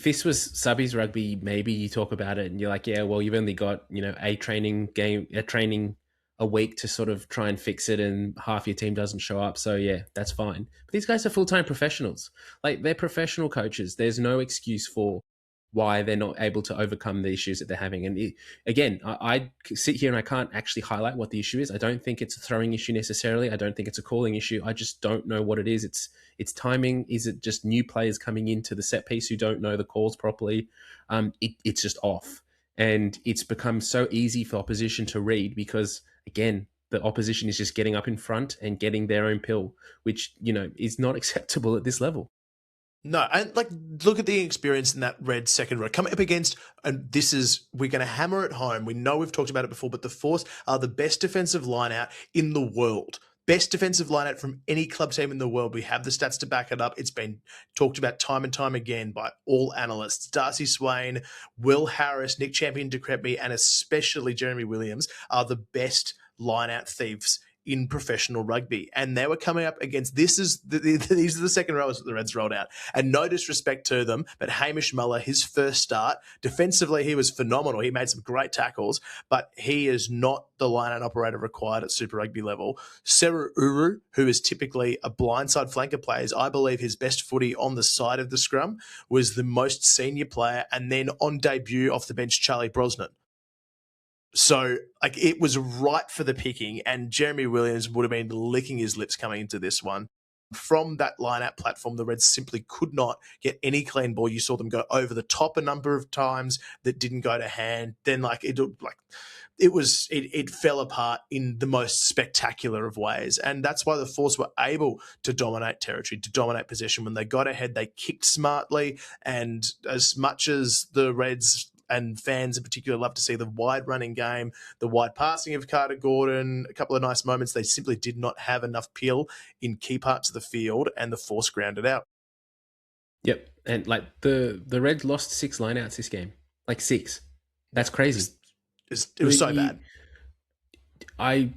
this was subbies rugby, maybe you talk about it and you're like, yeah, well, you've only got, a training a week to sort of try and fix it, and half your team doesn't show up. So yeah, that's fine. But these guys are full-time professionals. They're professional coaches. There's no excuse for why they're not able to overcome the issues that they're having. And again, I sit here and I can't actually highlight what the issue is. I don't think it's a throwing issue necessarily. I don't think it's a calling issue. I just don't know what it is. It's timing. Is it just new players coming into the set piece who don't know the calls properly? It's just off. And it's become so easy for opposition to read because, again, the opposition is just getting up in front and getting their own pill, which, is not acceptable at this level. No, and look at the experience in that Red second row. Coming up against, and we're going to hammer it home. We know we've talked about it before, but the Force are the best defensive line out in the world. Best defensive line out from any club team in the world. We have the stats to back it up. It's been talked about time and time again by all analysts. Darcy Swain, Will Harris, Nick Champion-Decrepmy, and especially Jeremy Williams are the best line out thieves in professional rugby, and they were coming up against these are the second rows that the Reds rolled out, and no disrespect to them, but Hamish Muller, his first start defensively, he was phenomenal. He made some great tackles, but he is not the line-out operator required at Super Rugby level. Seru Uru, who is typically a blindside flanker player, I believe his best footy on the side of the scrum, was the most senior player, and then on debut off the bench, Charlie Brosnan. So, it was ripe for the picking, and Jeremy Williams would have been licking his lips coming into this one. From that line-out platform, the Reds simply could not get any clean ball. You saw them go over the top a number of times that didn't go to hand. Then, it fell apart in the most spectacular of ways, and that's why the Force were able to dominate territory, to dominate possession. When they got ahead, they kicked smartly, and as much as the Reds and fans in particular love to see the wide running game, the wide passing of Carter Gordon, a couple of nice moments, they simply did not have enough peel in key parts of the field, and the Force grounded out. Yep. And the Reds lost 6 lineouts this game. 6. That's crazy. It was so bad. I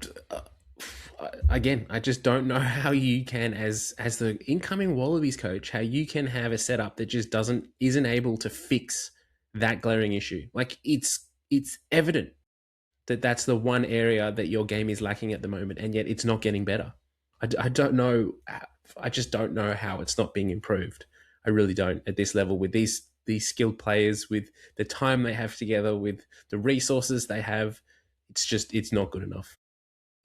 just don't know how you can, as the incoming Wallabies coach, how you can have a setup that just isn't able to fix that glaring issue. It's evident that that's the one area that your game is lacking at the moment, and yet it's not getting better. I don't know. I just don't know how it's not being improved. I really don't at this level with these skilled players, with the time they have together, with the resources they have. It's not good enough.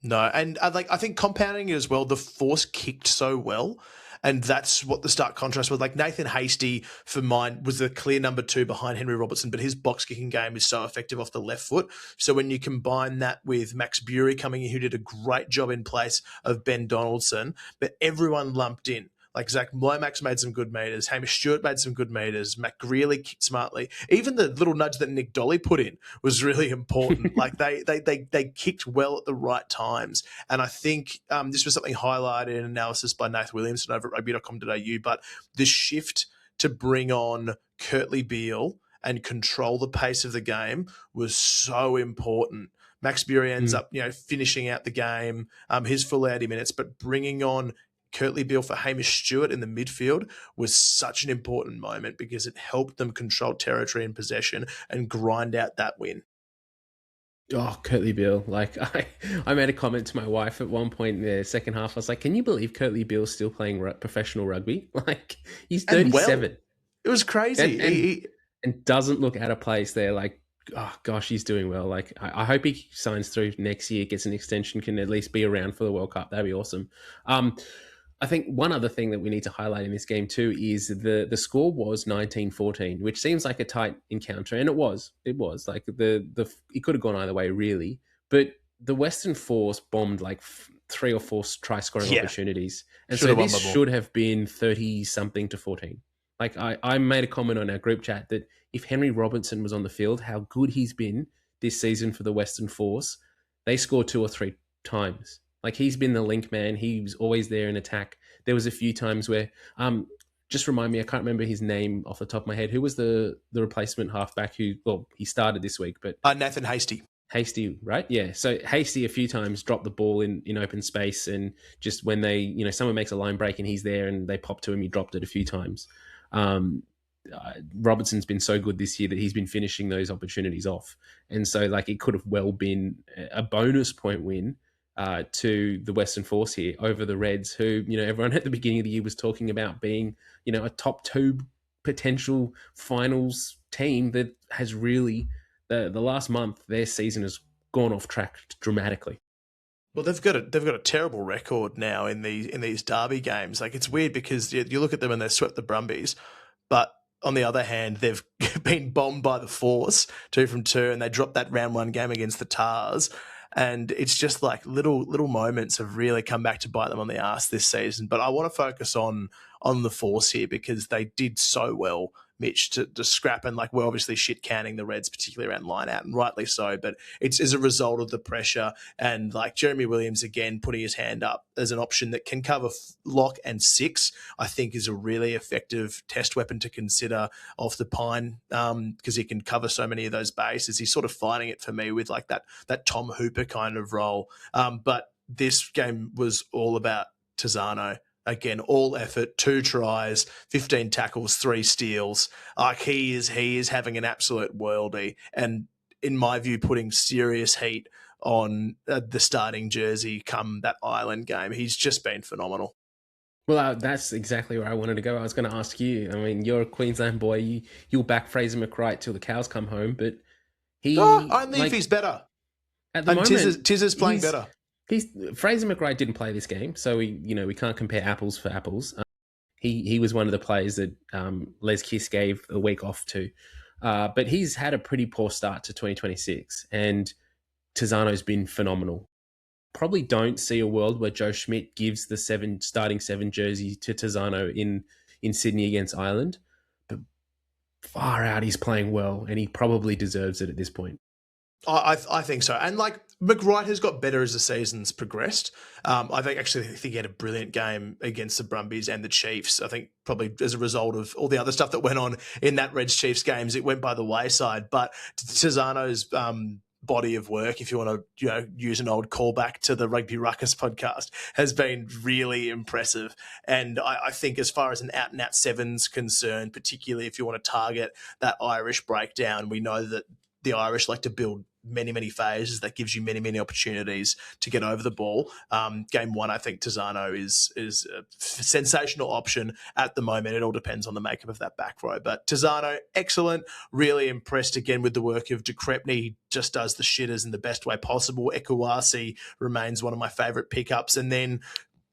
No, and I think compounding it as well, the force kicked so well. And that's what the stark contrast was. Like Nathan Hasty, for mine, was the clear number 2 behind Henry Robertson, but his box kicking game is so effective off the left foot. So when you combine that with Max Bury coming in, who did a great job in place of Ben Donaldson, but everyone lumped in. Like Zach Lomax made some good meters. Hamish Stewart made some good meters. Matt Greeley kicked smartly. Even the little nudge that Nick Dolly put in was really important. Like they kicked well at the right times. And I think this was something highlighted in analysis by Nathan Williamson over at rugby.com.au. But the shift to bring on Kurtley Beale and control the pace of the game was so important. Max Bury ends up, finishing out the game, his full 80 minutes, but bringing on Kurtley Beale for Hamish Stewart in the midfield was such an important moment because it helped them control territory and possession and grind out that win. Oh, Kurtley Beale. Like, I made a comment to my wife at one point in the second half. I was like, can you believe Kurtley Beale's still playing professional rugby? Like, he's 37. Well, it was crazy. And doesn't look out of place there. Like, oh, gosh, he's doing well. Like, I hope he signs through next year, gets an extension, can at least be around for the World Cup. That'd be awesome. I think one other thing that we need to highlight in this game too is the score was 19-14, which seems like a tight encounter, and it was. It was like it could have gone either way really, but the Western Force bombed like 3 or 4 try scoring opportunities, and so this should have been 30 something to 14. Like I made a comment on our group chat that if Henry Robinson was on the field, how good he's been this season for the Western Force, they scored 2 or 3 times. Like, he's been the link man. He was always there in attack. There was a few times where, just remind me, I can't remember his name off the top of my head. Who was the replacement halfback who, well, he started this week, but... Nathan Hasty. Hasty, right? Yeah. So Hasty a few times dropped the ball in open space, and just when they, someone makes a line break and he's there and they pop to him, he dropped it a few times. Robertson's been so good this year that he's been finishing those opportunities off. And so, like, it could have well been a bonus point win to the Western Force here over the Reds, who, everyone at the beginning of the year was talking about being, a top 2 potential finals team that has really, the last month, their season has gone off track dramatically. Well, they've got a terrible record now in these derby games. Like, it's weird because you look at them and they've swept the Brumbies, but on the other hand, they've been bombed by the Force 2 from 2, and they dropped that round 1 game against the Tahs. And it's just like little moments have really come back to bite them on the arse this season. But I want to focus on the Force here because they did so well, Mitch, to scrap, and like we're obviously shit canning the Reds, particularly around line out, and rightly so. But it's as a result of the pressure and like Jeremy Williams again putting his hand up as an option that can cover lock and 6. I think is a really effective test weapon to consider off the pine because he can cover so many of those bases. He's sort of fighting it for me with like that Tom Hooper kind of role. But this game was all about Tizano. Again, all effort, 2 tries, 15 tackles, 3 steals. Like he is having an absolute worldie, and in my view, putting serious heat on the starting jersey come that Ireland game. He's just been phenomenal. Well, that's exactly where I wanted to go. I was going to ask you. I mean, you're a Queensland boy. You'll back Fraser McReight till the cows come home, but only if he's better. At the moment, Tiz's playing better. Fraser McReight didn't play this game, so we can't compare apples for apples. He was one of the players that Les Kiss gave a week off to, but he's had a pretty poor start to 2026, and Tizano's been phenomenal. Probably don't see a world where Joe Schmidt gives the starting 7 jersey to Tizano in Sydney against Ireland, but far out he's playing well, and he probably deserves it at this point. I think so. And like McReight has got better as the season's progressed. I think he had a brilliant game against the Brumbies and the Chiefs. I think probably as a result of all the other stuff that went on in that Reds Chiefs games, it went by the wayside. But Tizano's body of work, if you want to use an old callback to the Rugby Ruckus podcast, has been really impressive. And I think as far as an out-and-out seven's concerned, particularly if you want to target that Irish breakdown, we know that the Irish like to build many, many phases. That gives you many, many opportunities to get over the ball. Game one, I think Tazzano is a sensational option at the moment. It all depends on the makeup of that back row. But Tazzano, excellent. Really impressed again with the work of De Crepney. He just does the shitters in the best way possible. Ekuasi remains one of my favourite pickups. And then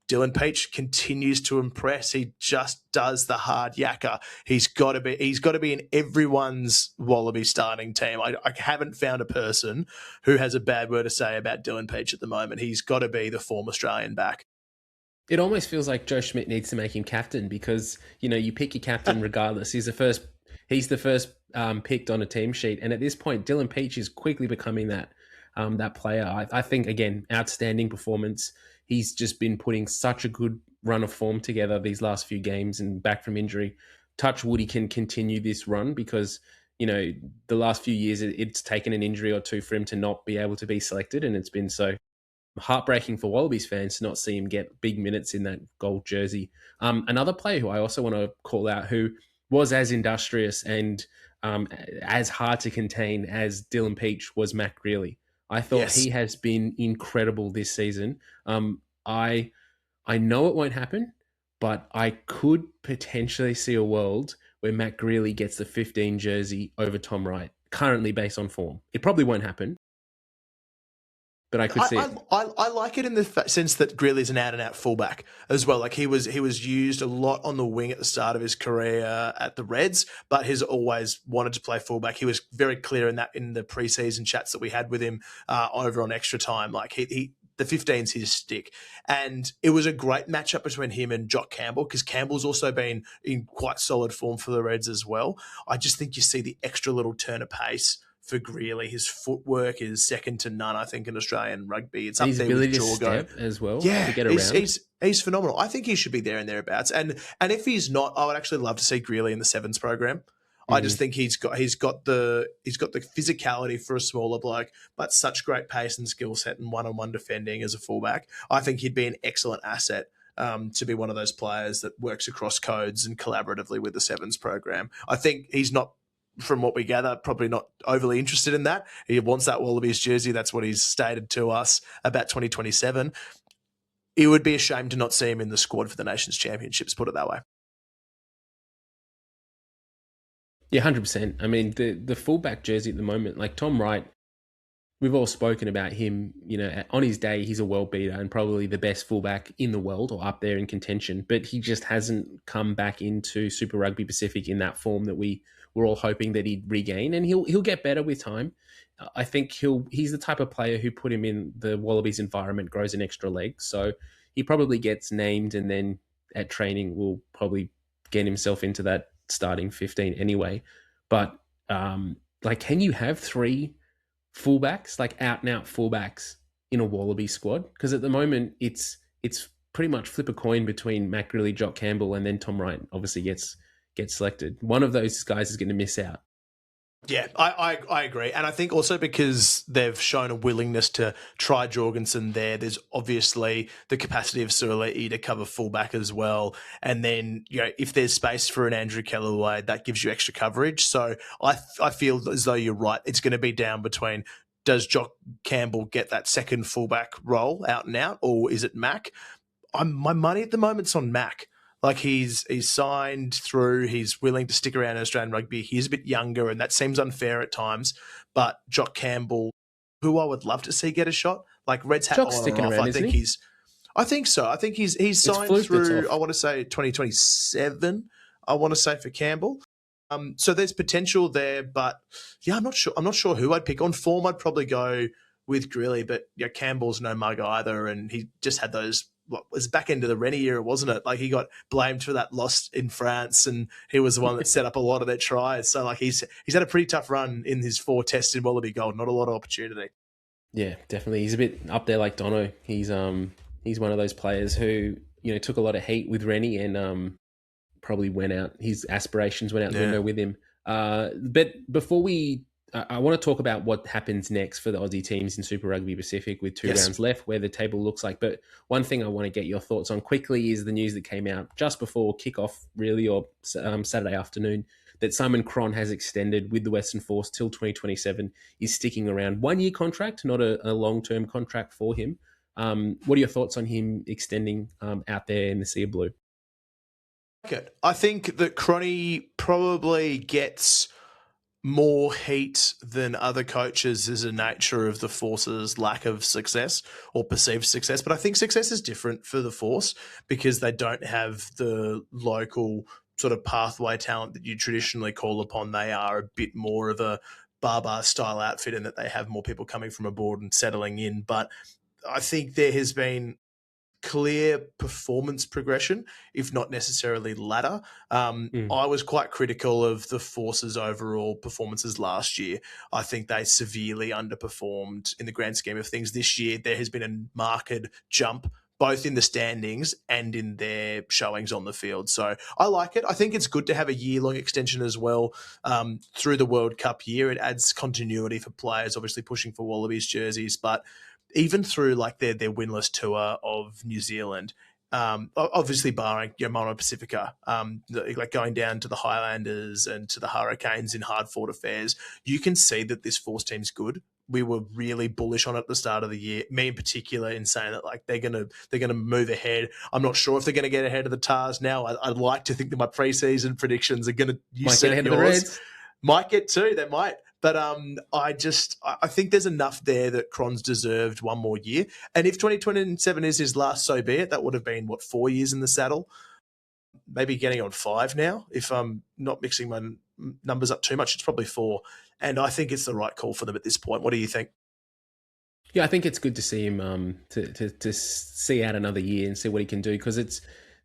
Dylan Peach continues to impress. He just does the hard yakka. He's got to be in everyone's Wallaby starting team. I haven't found a person who has a bad word to say about Dylan Peach at the moment. He's got to be the form Australian back. It almost feels like Joe Schmidt needs to make him captain because, you pick your captain regardless. He's the first picked on a team sheet. And at this point, Dylan Peach is quickly becoming that player. I think, again, outstanding performance. He's just been putting such a good run of form together these last few games and back from injury. Touch wood, he can continue this run because, the last few years it's taken an injury or two for him to not be able to be selected. And it's been so heartbreaking for Wallabies fans to not see him get big minutes in that gold jersey. Another player who I also want to call out who was as industrious and as hard to contain as Dylan Peach was Matt Greeley. I thought he has been incredible this season. I know it won't happen, but I could potentially see a world where Matt Greeley gets the 15 jersey over Tom Wright, currently based on form. It probably won't happen, but I could see it. I like it in the sense that Greeley's an out-and-out fullback as well. Like he was used a lot on the wing at the start of his career at the Reds, but he's always wanted to play fullback. He was very clear in the preseason chats that we had with him over on Extra Time. Like the 15's his stick. And it was a great matchup between him and Jock Campbell because Campbell's also been in quite solid form for the Reds as well. I just think you see the extra little turn of pace for Greeley. His footwork is second to none, I think, in Australian rugby. It's up there with Jorgo as well. Yeah, to get around. He's phenomenal. I think he should be there and thereabouts. And if he's not, I would actually love to see Greeley in the sevens program. Mm-hmm. I just think he's got the physicality for a smaller bloke, but such great pace and skill set and one-on-one defending as a fullback. I think he'd be an excellent asset to be one of those players that works across codes and collaboratively with the sevens program. I think he's not, from what we gather, probably not overly interested in that. He wants that Wallabies jersey. That's what he's stated to us about 2027. It would be a shame to not see him in the squad for the Nations Championships, put it that way. Yeah, 100%. I mean, the fullback jersey at the moment, like Tom Wright, we've all spoken about him, on his day, he's a world beater and probably the best fullback in the world or up there in contention, but he just hasn't come back into Super Rugby Pacific in that form that we're all hoping that he'd regain, and he'll get better with time. I think he's the type of player who put him in the Wallabies environment grows an extra leg, so he probably gets named and then at training will probably get himself into that starting 15 anyway. But can you have three fullbacks, like out and out fullbacks in a Wallaby squad? Because at the moment it's pretty much flip a coin between Matt Greeley, Jock Campbell, and then Tom Wright obviously gets selected. One of those guys is going to miss out. Yeah, I agree. And I think also because they've shown a willingness to try Jorgensen there, there's obviously the capacity of Suaalli to cover fullback as well. And then, if there's space for an Andrew Kellaway, that gives you extra coverage. So I feel as though you're right. It's going to be down between, does Jock Campbell get that second fullback role out and out, or is it Mac? My money at the moment's on Mac. Like he's signed through, he's willing to stick around in Australian rugby. He's a bit younger and that seems unfair at times. But Jock Campbell, who I would love to see get a shot, like Reds hat Jock's on sticking and off. around, isn't he? I think so. I think he's signed through, I want to say 2027, I want to say for Campbell. So there's potential there, but yeah, I'm not sure who I'd pick. On form, I'd probably go with Greeley, but Campbell's no mug either, and he just had those. What was back into the Rennie era, wasn't it? Like he got blamed for that loss in France, and he was the one that set up a lot of their tries. So like he's had a pretty tough run in his 4 tests in Wallaby Gold. Not a lot of opportunity. Yeah, definitely. He's a bit up there like Dono. He's one of those players who took a lot of heat with Rennie and probably went out. His aspirations went out the window with him. But before I want to talk about what happens next for the Aussie teams in Super Rugby Pacific with 2 rounds left, where the table looks like. But one thing I want to get your thoughts on quickly is the news that came out just before kickoff, really, or Saturday afternoon. that Simon Cron has extended with the Western Force till 2027 is sticking around. 1 year contract, not a long-term contract for him. What are your thoughts on him extending out there in the Sea of Blue? I think that Cronny probably gets more heat than other coaches as a nature of the Force's lack of success or perceived success. But I think success is different for the Force because they don't have the local sort of pathway talent that you traditionally call upon. They are a bit more of a bar style outfit in that they have more people coming from aboard and settling in. But I think there has been clear performance progression, if not necessarily ladder. I was quite critical of the Force's overall performances last year. I think they severely underperformed in the grand scheme of things. This year, there has been a marked jump both in the standings and in their showings on the field. So I like it. I think it's good to have a year-long extension as well through the World Cup year. It adds continuity for players, obviously pushing for Wallabies jerseys, but even through like their winless tour of New Zealand, obviously barring Moana Pacifica, like going down to the Highlanders and to the Hurricanes in hard-fought affairs, you can see that this Force team's good. We were really bullish on it at the start of the year, me in particular, in saying that like they're gonna move ahead. I'm not sure if they're gonna get ahead of the Tahs now. I'd like to think that my preseason predictions are gonna might get ahead of the Reds. Might get two. They might. But I think there's enough there that Cron's deserved one more year. And if 2027 is his last, so be it. That would have been, 4 years in the saddle? Maybe getting on 5 now. If I'm not mixing my numbers up too much, it's probably 4. And I think it's the right call for them at this point. What do you think? Yeah, I think it's good to see him to see out another year and see what he can do, because it's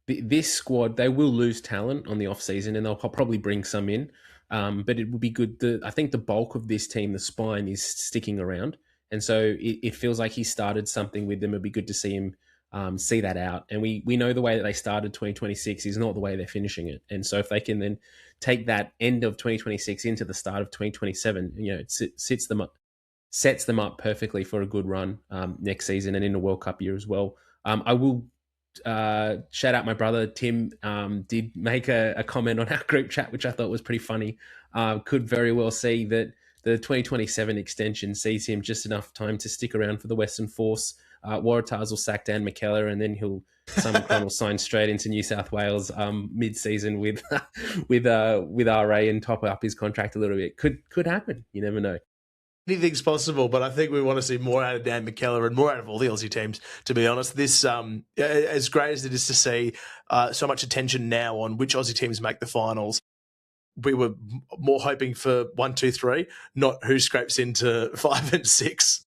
this squad, they will lose talent on the off-season and they'll probably bring some in. But it would be good. I think the bulk of this team, the spine, is sticking around. And so it feels like he started something with them. It'd be good to see him see that out. And we know the way that they started 2026 is not the way they're finishing it. And so if they can then take that end of 2026 into the start of 2027, it sets them up perfectly for a good run next season and in a World Cup year as well. I will shout out my brother Tim, did make a comment on our group chat, which I thought was pretty funny. Could very well see that the 2027 extension sees him just enough time to stick around for the Western Force. Waratahs will sack Dan McKellar, and then Simon Cron will sign straight into New South Wales mid-season with RA and top up his contract a little bit. Could happen. You never know. Anything's possible, but I think we want to see more out of Dan McKellar and more out of all the Aussie teams, to be honest. This, as great as it is to see so much attention now on which Aussie teams make the finals, we were more hoping for 1, 2, 3, not who scrapes into 5 and 6.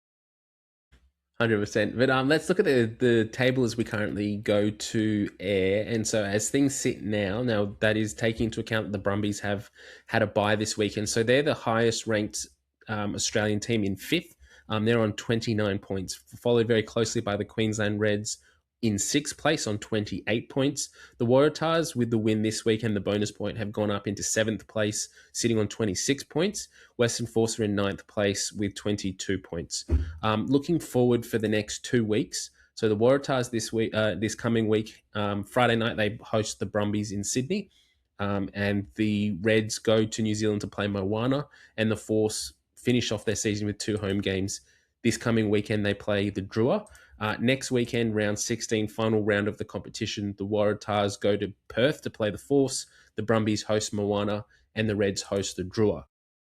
100%. But let's look at the table as we currently go to air. And so as things sit now that is taking into account that the Brumbies have had a bye this weekend. So they're the highest ranked Australian team in 5th. They're on 29 points, followed very closely by the Queensland Reds in 6th place on 28 points. The Waratahs, with the win this week and the bonus point, have gone up into 7th place, sitting on 26 points. Western Force are in 9th place with 22 points. Looking forward for the next 2 weeks. So the Waratahs this coming week, Friday night, they host the Brumbies in Sydney. And the Reds go to New Zealand to play Moana, and the Force finish off their season with 2 home games. This coming weekend, they play the Drua. Next weekend, round 16, final round of the competition, the Waratahs go to Perth to play the Force, the Brumbies host Moana, and the Reds host the Drua.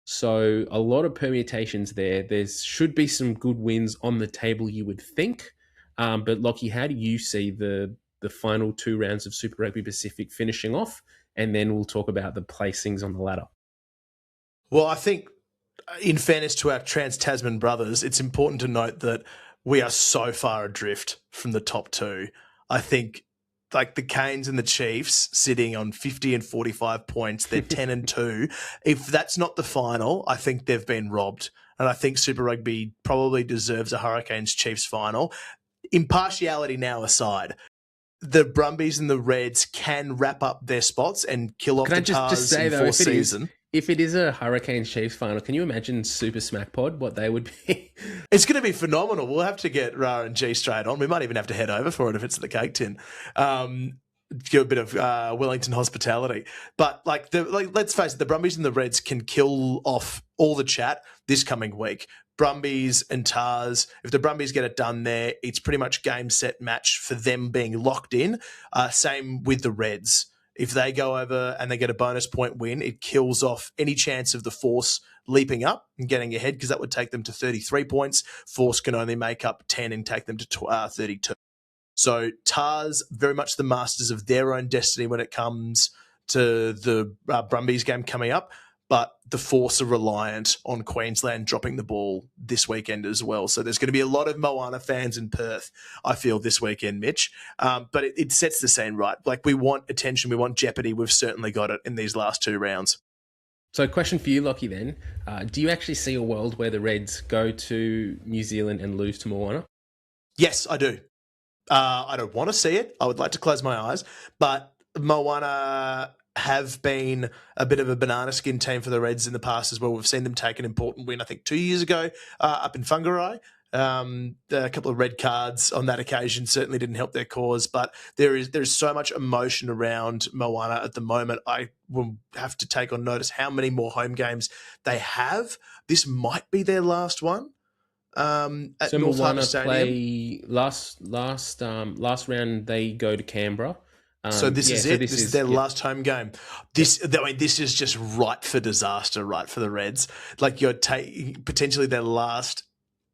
So a lot of permutations there. There should be some good wins on the table, you would think. But Lachie, how do you see the final 2 rounds of Super Rugby Pacific finishing off? And then we'll talk about the placings on the ladder. Well, I think in fairness to our trans-Tasman brothers, it's important to note that we are so far adrift from the top 2. I think like the Canes and the Chiefs sitting on 50 and 45 points, they're 10 and 2. If that's not the final, I think they've been robbed. And I think Super Rugby probably deserves a Hurricanes-Chiefs final. Impartiality now aside, the Brumbies and the Reds can wrap up their spots and kill off the Tahs in 4th season. If it is a Hurricanes Chiefs final, can you imagine Super Smack Pod, what they would be? It's going to be phenomenal. We'll have to get Ra and G straight on. We might even have to head over for it if it's at the Cake Tin. Give a bit of Wellington hospitality. But let's face it, the Brumbies and the Reds can kill off all the chat this coming week. Brumbies and Tahs, if the Brumbies get it done there, it's pretty much game, set, match for them being locked in. Same with the Reds. If they go over and they get a bonus point win, it kills off any chance of the Force leaping up and getting ahead, because that would take them to 33 points. Force can only make up 10 and take them to 32. So Tahs, very much the masters of their own destiny when it comes to the Brumbies game coming up. But the Force are reliant on Queensland dropping the ball this weekend as well. So there's going to be a lot of Moana fans in Perth, I feel, this weekend, Mitch. But it sets the scene right. Like, we want attention, we want jeopardy. We've certainly got it in these last 2 rounds. So question for you, Lachie, then. Do you actually see a world where the Reds go to New Zealand and lose to Moana? Yes, I do. I don't want to see it. I would like to close my eyes. But Moana have been a bit of a banana skin team for the Reds in the past as well. We've seen them take an important win, I think 2 years ago, up in Whangarei. A couple of red cards on that occasion certainly didn't help their cause, but there's so much emotion around Moana at the moment. I will have to take on notice how many more home games they have. This might be their last one. At so North Moana Harbour Stadium. play last round. They go to Canberra. So this is it. This is their last home game. This is just ripe for disaster, right, for the Reds. Like, you're potentially their last.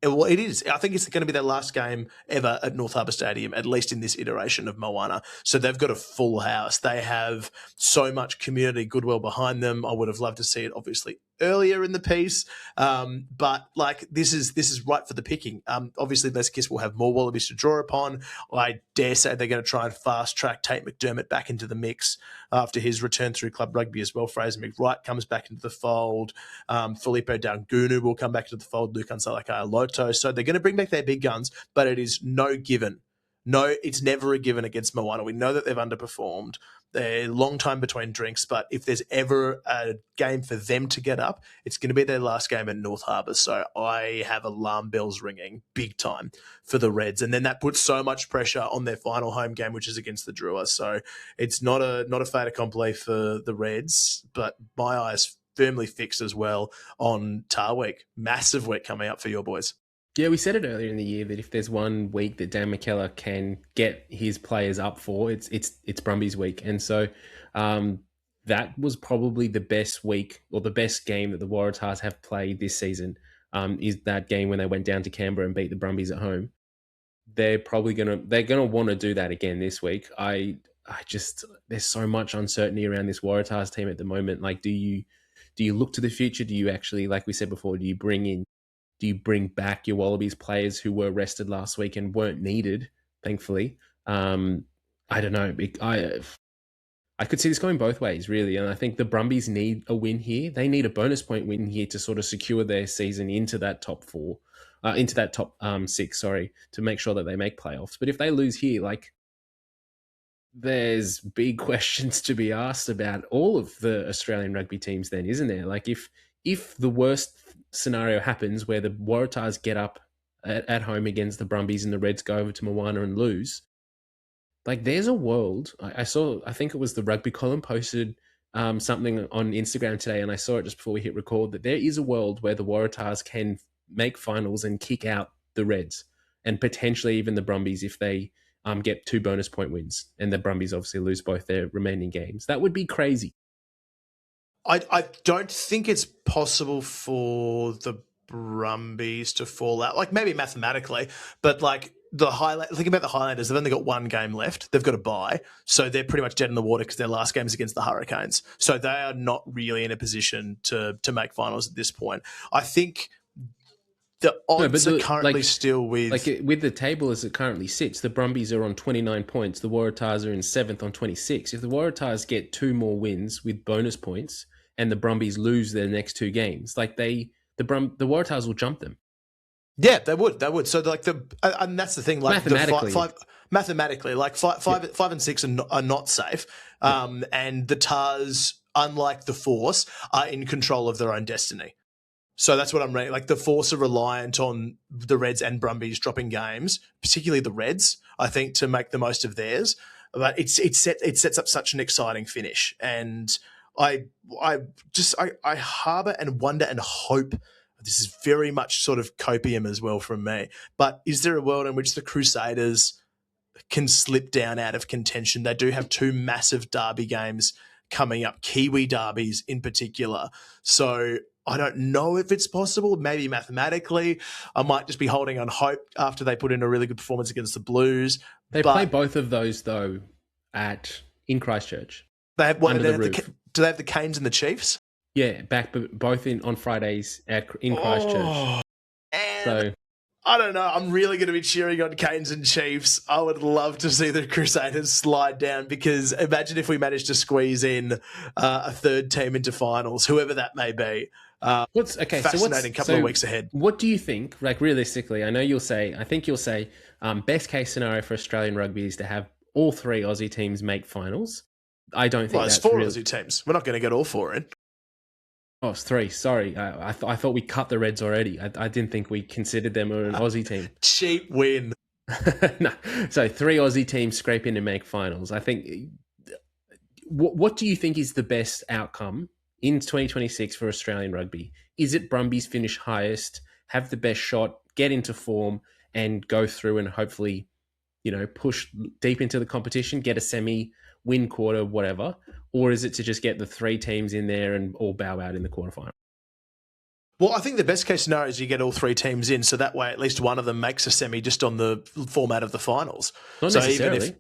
Well, it is. I think it's going to be their last game ever at North Harbour Stadium, at least in this iteration of Moana. So they've got a full house. They have so much community goodwill behind them. I would have loved to see it, obviously, earlier in the piece. But this is right for the picking. Obviously, Les Kiss will have more Wallabies to draw upon. I dare say they're going to try and fast track Tate McDermott back into the mix after his return through club rugby as well. Fraser McWright comes back into the fold. Filippo Daungunu will come back into the fold. Luke Salakaia-Loto. So they're going to bring back their big guns, but it is no given. No, it's never a given against Moana. We know that they've underperformed. They're a long time between drinks, but if there's ever a game for them to get up, it's going to be their last game at North Harbour. So I have alarm bells ringing big time for the Reds. And then that puts so much pressure on their final home game, which is against the Drua. So it's not a fait accompli for the Reds, but my eyes firmly fixed as well on Tar Week. Massive week coming up for your boys. Yeah, we said it earlier in the year that if there's one week that Dan McKellar can get his players up for, it's Brumbies week. And so that was probably the best week, or the best game that the Waratahs have played this season, is that game when they went down to Canberra and beat the Brumbies at home. They're probably gonna want to do that again this week. There's so much uncertainty around this Waratahs team at the moment. Like, do you look to the future? Do you actually, like we said before, do you bring back your Wallabies players who were rested last week and weren't needed, thankfully? I don't know. I could see this going both ways, really. And I think the Brumbies need a win here. They need a bonus point win here to sort of secure their season into that top six, to make sure that they make playoffs. But if they lose here, there's big questions to be asked about all of the Australian rugby teams then, isn't there? Like, if the worst scenario happens where the Waratahs get up at home against the Brumbies and the Reds go over to Moana and lose, there's a world. I think it was the Rugby column posted something on Instagram today, and I saw it just before we hit record, that there is a world where the Waratahs can make finals and kick out the Reds and potentially even the Brumbies if they get 2 bonus point wins, and the Brumbies obviously lose both their remaining games. That would be crazy. I don't think it's possible for the Brumbies to fall out, maybe mathematically, but think about the Highlanders. They've only got 1 game left. They've got a bye, so they're pretty much dead in the water because their last game is against the Hurricanes. So they are not really in a position to make finals at this point. I think the odds are currently still with the table as it currently sits. The Brumbies are on 29 points. The Waratahs are in 7th on 26. If the Waratahs get 2 more wins with bonus points and the Brumbies lose their next 2 games, the Waratahs will jump them. Yeah, they would. So and that's the thing. Mathematically, mathematically, 5 and 6 are not safe. And the Tahs, unlike the Force, are in control of their own destiny. So that's what I'm reading. The Force are reliant on the Reds and Brumbies dropping games, particularly the Reds, I think, to make the most of theirs. but it sets up such an exciting finish. And I harbour and wonder and hope. This is very much sort of copium as well from me. But is there a world in which the Crusaders can slip down out of contention? They do have two massive derby games coming up, Kiwi derbies in particular. So I don't know if it's possible. Maybe mathematically, I might just be holding on hope after they put in a really good performance against the Blues. They play both of those though in Christchurch. They have one. Do they have the Canes and the Chiefs? Yeah, both on Fridays in Christchurch. Oh, so I don't know. I'm really going to be cheering on Canes and Chiefs. I would love to see the Crusaders slide down, because imagine if we managed to squeeze in a third team into finals, whoever that may be. Fascinating couple of weeks ahead. What do you think, like realistically? I think you'll say best case scenario for Australian rugby is to have all three Aussie teams make finals. I don't think there's four Aussie teams. We're not going to get all four in. Oh, it's three. Sorry. I thought we cut the Reds already. I didn't think we considered them an Aussie team. Cheap win. No. So 3 Aussie teams scrape in and make finals. I think. What do you think is the best outcome in 2026 for Australian rugby? Is it Brumbies finish highest, have the best shot, get into form, and go through and hopefully, push deep into the competition, get a semi, win quarter, whatever? Or is it to just get the 3 teams in there and all bow out in the quarterfinal? Well, I think the best case scenario is you get all 3 teams in, so that way at least one of them makes a semi just on the format of the finals. Not necessarily.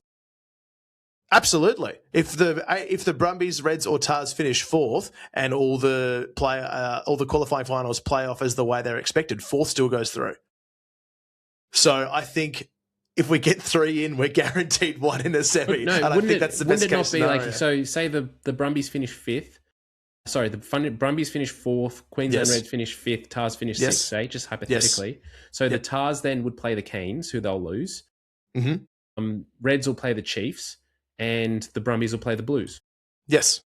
Absolutely. If the Brumbies, Reds, or Tahs finish 4th and all the qualifying finals play off as the way they're expected, 4th still goes through. So I think if we get 3 in, we're guaranteed 1 in a semi. No, and I think that's the best case scenario. So say the Brumbies finish 5th. Sorry, Brumbies finish 4th, Queensland Reds finish 5th, Tahs finish 6th, say, just hypothetically. Yes. So the Tahs then would play the Canes, who they'll lose. Mm-hmm. Reds will play the Chiefs, and the Brumbies will play the Blues. Yes.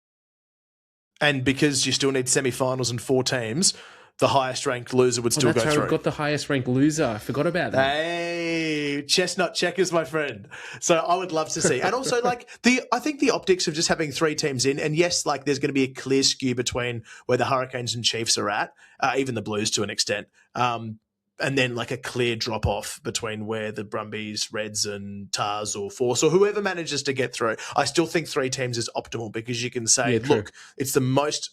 And because you still need semi-finals and 4 teams, the highest ranked loser would still go through. That's how we got the highest ranked loser. I forgot about that. Hey, chestnut checkers, my friend. So I would love to see. And also, I think the optics of just having 3 teams in, and yes, there's going to be a clear skew between where the Hurricanes and Chiefs are at, even the Blues to an extent. And then a clear drop off between where the Brumbies, Reds, and Tahs or Force or whoever manages to get through. I still think 3 teams is optimal, because you can say, look, it's the most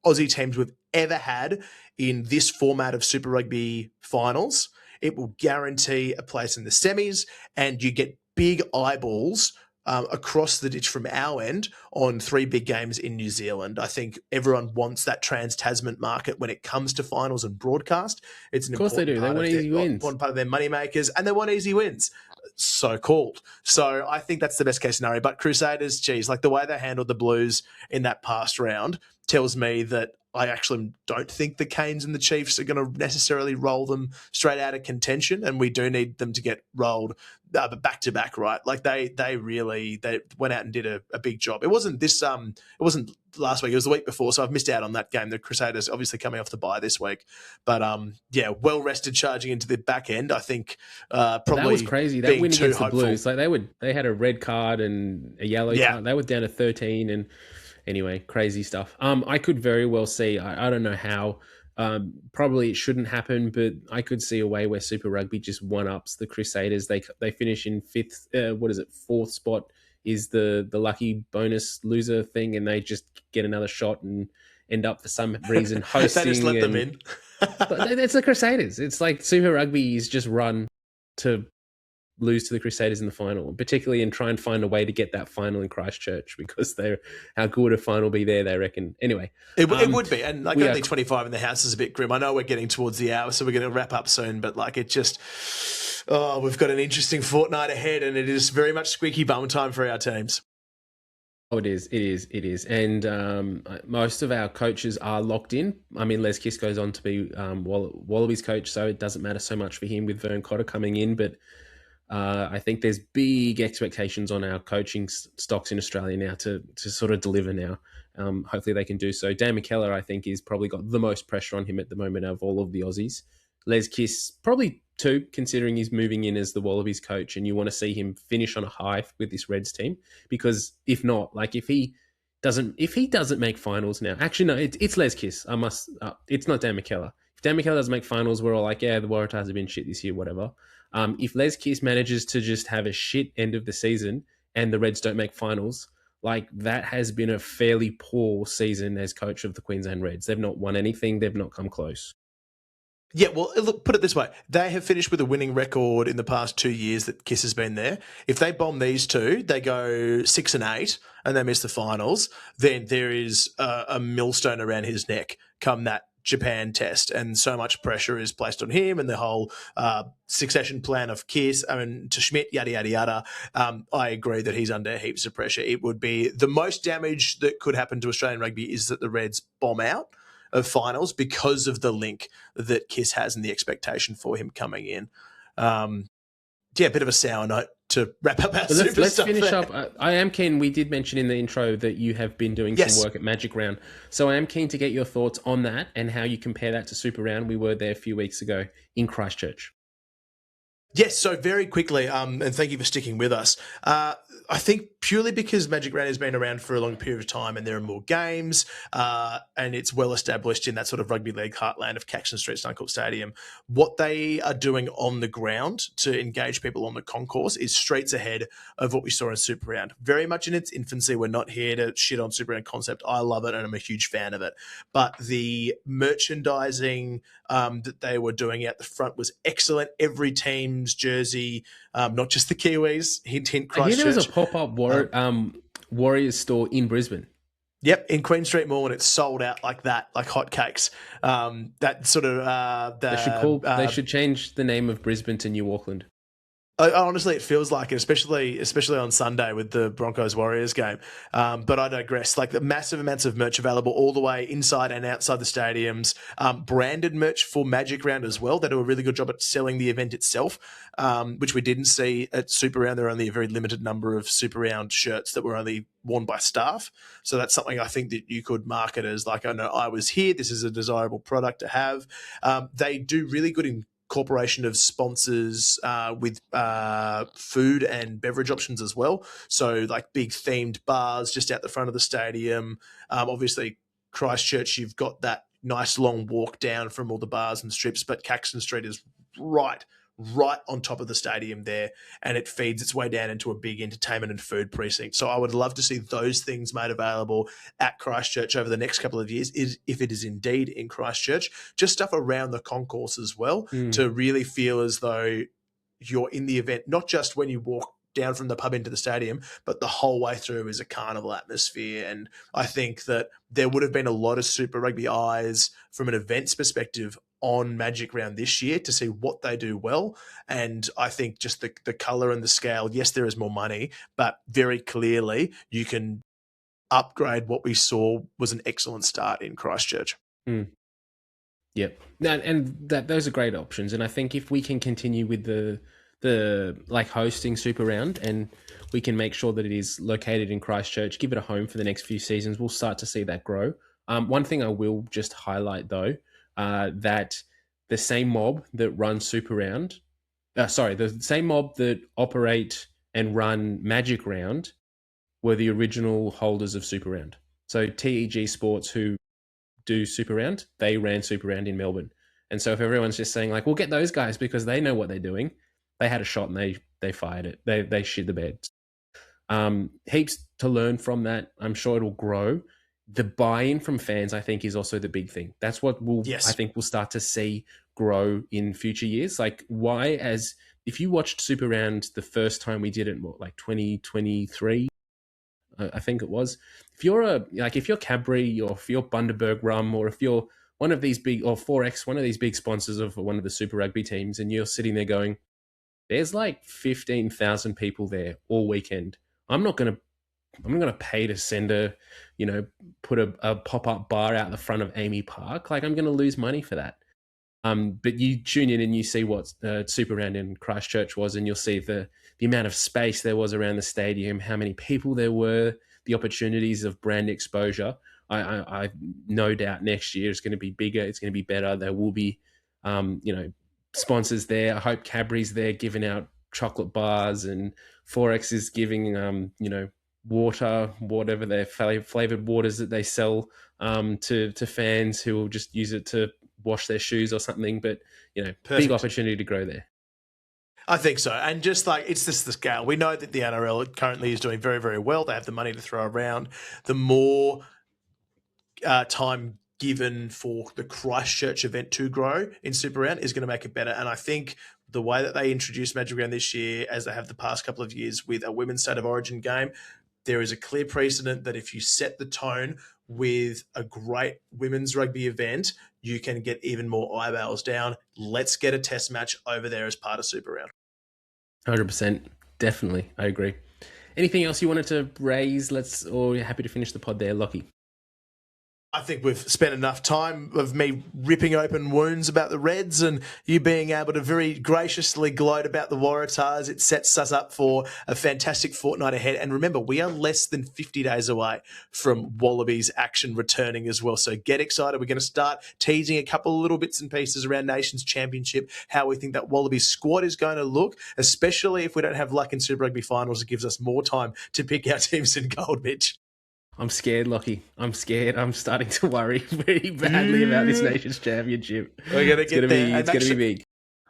Aussie teams we've ever had in this format of Super Rugby finals. It will guarantee a place in the semis, and you get big eyeballs across the ditch from our end on 3 big games in New Zealand. I think everyone wants that trans-Tasman market when it comes to finals and broadcast. It's an important they do. They want easy wins. One part of their money makers, and they want easy wins. So called. So I think that's the best case scenario. But Crusaders, geez, the way they handled the Blues in that past round tells me that I actually don't think the Canes and the Chiefs are going to necessarily roll them straight out of contention, and we do need them to get rolled back to back, right? They went out and did a big job. It wasn't last week, it was the week before, so I've missed out on that game. The Crusaders obviously coming off the bye this week, but well rested, charging into the back end. I think probably that was crazy. That win against the Blues, they had a red card and a yellow card. They were down to 13 and. Anyway, crazy stuff. I could very well see, I don't know how, probably it shouldn't happen, but I could see a way where Super Rugby just one-ups the Crusaders. They finish in 5th, 4th spot is the lucky bonus loser thing, and they just get another shot and end up for some reason hosting. They just let them in. But it's the Crusaders. It's like Super Rugby is just run to lose to the Crusaders in the final, particularly and try and find a way to get that final in Christchurch, because how good would a final be there, they reckon. Anyway. It would be. And only 25 in the house is a bit grim. I know we're getting towards the hour, so we're going to wrap up soon, but we've got an interesting fortnight ahead, and it is very much squeaky bum time for our teams. Oh, it is. And most of our coaches are locked in. I mean, Les Kiss goes on to be Wallaby's coach, so it doesn't matter so much for him with Vern Cotter coming in, but I think there's big expectations on our coaching stocks in Australia now to sort of deliver now. Hopefully they can do so. Dan McKellar, I think, is probably got the most pressure on him at the moment of all of the Aussies. Les Kiss, probably 2, considering he's moving in as the Wallabies coach, and you want to see him finish on a high with this Reds team. Because if not, like if he doesn't make finals now, actually no, it's Les Kiss. It's not Dan McKellar. If Dan McKellar doesn't make finals, we're all like, yeah, the Waratahs have been shit this year, whatever. If Les Kiss manages to just have a shit end of the season and the Reds don't make finals, like that has been a fairly poor season as coach of the Queensland Reds. They've not won anything. They've not come close. Yeah, well, look, put it this way. They have finished with a winning record in the past 2 years that Kiss has been there. If they bomb these two, they go 6-8 and they miss the finals, then there is a millstone around his neck come that Japan test, and so much pressure is placed on him and the whole succession plan of Kiss, to Schmidt, yada, yada, yada. I agree that he's under heaps of pressure. It would be the most damage that could happen to Australian rugby is that the Reds bomb out of finals because of the link that Kiss has and the expectation for him coming in. A bit of a sour note to wrap up our let's finish there. Up. I am keen. We did mention in the intro that you have been doing some work at Magic Round. So I am keen to get your thoughts on that and how you compare that to Super Round. We were there a few weeks ago in Christchurch. Yes, so very quickly, and thank you for sticking with us. I think purely because Magic Round has been around for a long period of time and there are more games and it's well established in that sort of rugby league heartland of Caxton Street, Suncorp Stadium, what they are doing on the ground to engage people on the concourse is streets ahead of what we saw in Super Round. Very much in its infancy. We're not here to shit on Super Round concept. I love it and I'm a huge fan of it. But the merchandising that they were doing out the front was excellent. Every team's jersey, not just the Kiwis, hint, Christchurch. I hear there was a pop-up Warriors store in Brisbane. Yep, in Queen Street Mall, and it's sold out like that, like hotcakes. That sort of... they should change the name of Brisbane to New Auckland. Honestly, it feels like it, especially on Sunday with the Broncos-Warriors game. But I digress. Like the massive amounts of merch available all the way inside and outside the stadiums. Branded merch for Magic Round as well. They do a really good job at selling the event itself, which we didn't see at Super Round. There were only a very limited number of Super Round shirts that were only worn by staff. So that's something I think that you could market as like, oh no, I was here. This is a desirable product to have. They do really good incorporation of sponsors with food and beverage options as well. So like big themed bars just out the front of the stadium. Obviously, Christchurch, you've got that nice long walk down from all the bars and strips, but Caxton Street is right on top of the stadium there, and it feeds its way down into a big entertainment and food precinct. So I would love to see those things made available at Christchurch over the next couple of years, if it is indeed in Christchurch. Just stuff around the concourse as well to really feel as though you're in the event, not just when you walk down from the pub into the stadium, but the whole way through is a carnival atmosphere. And I think that there would have been a lot of Super Rugby eyes from an events perspective on Magic Round this year to see what they do well. And I think just the colour and the scale, yes, there is more money, but very clearly you can upgrade what we saw was an excellent start in Christchurch. Yep. And those are great options. And I think if we can continue with the like hosting Super Round and we can make sure that it is located in Christchurch, give it a home for the next few seasons, we'll start to see that grow. One thing I will just highlight though, that the same mob that runs Super Round, the same mob that operate and run Magic Round were the original holders of Super Round. So TEG Sports, who do Super Round, they ran Super Round in Melbourne. And so if everyone's just saying like, we'll get those guys because they know what they're doing, they had a shot and they fired it. They shit the bed. Heaps to learn from that. I'm sure it'll grow. The buy-in from fans, I think, is also the big thing. That's what I think we'll start to see grow in future years. Like if you watched Super Round the first time we did it, like 2023, I think it was. If you're Cadbury or if you're Bundaberg Rum or if you're one of these big, or 4X, one of these big sponsors of one of the Super Rugby teams, and you're sitting there going, there's like 15,000 people there all weekend. I'm not going to pay to put a pop-up bar out the front of Amy Park. Like, I'm going to lose money for that. But you tune in and you see what Super Round in Christchurch was, and you'll see the amount of space there was around the stadium, how many people there were, the opportunities of brand exposure. I no doubt next year it's going to be bigger, it's going to be better. There will be sponsors there. I hope Cadbury's there giving out chocolate bars, and Forex is giving, water, whatever their flavored waters that they sell to fans who will just use it to wash their shoes or something. But, big opportunity to grow there. I think so. And just like, it's just the scale. We know that the NRL currently is doing very, very well. They have the money to throw around. The more time given for the Christchurch event to grow in Super Round is going to make it better. And I think the way that they introduced Magic Round this year, as they have the past couple of years with a women's State of Origin game, there is a clear precedent that if you set the tone with a great women's rugby event, you can get even more eyeballs down. Let's get a test match over there as part of Super Round. 100%. Definitely. I agree. Anything else you wanted to raise? Or you're happy to finish the pod there, Lachie? I think we've spent enough time of me ripping open wounds about the Reds and you being able to very graciously gloat about the Waratahs. It sets us up for a fantastic fortnight ahead. And remember, we are less than 50 days away from Wallabies action returning as well. So get excited. We're going to start teasing a couple of little bits and pieces around Nations Championship, how we think that Wallabies squad is going to look, especially if we don't have luck in Super Rugby finals. It gives us more time to pick our teams in gold, Mitch. I'm scared, Lachie. I'm scared. I'm starting to worry very badly about this Nations Championship. We're going to get there. It's going to be big.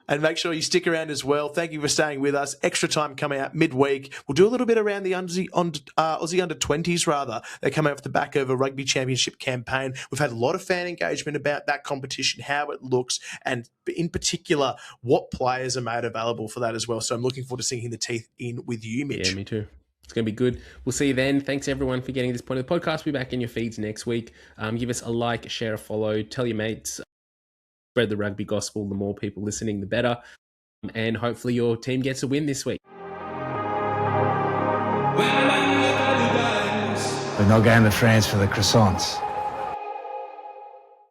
And make sure you stick around as well. Thank you for staying with us. Extra time coming out midweek. We'll do a little bit around the Aussie under-20s, rather. They're coming off the back of a rugby championship campaign. We've had a lot of fan engagement about that competition, how it looks, and in particular, what players are made available for that as well. So I'm looking forward to sinking the teeth in with you, Mitch. Yeah, me too. It's going to be good. We'll see you then. Thanks, everyone, for getting to this point of the podcast. We'll be back in your feeds next week. Give us a like, share, a follow. Tell your mates. Spread the rugby gospel. The more people listening, the better. And hopefully your team gets a win this week. We're not going to France for the croissants.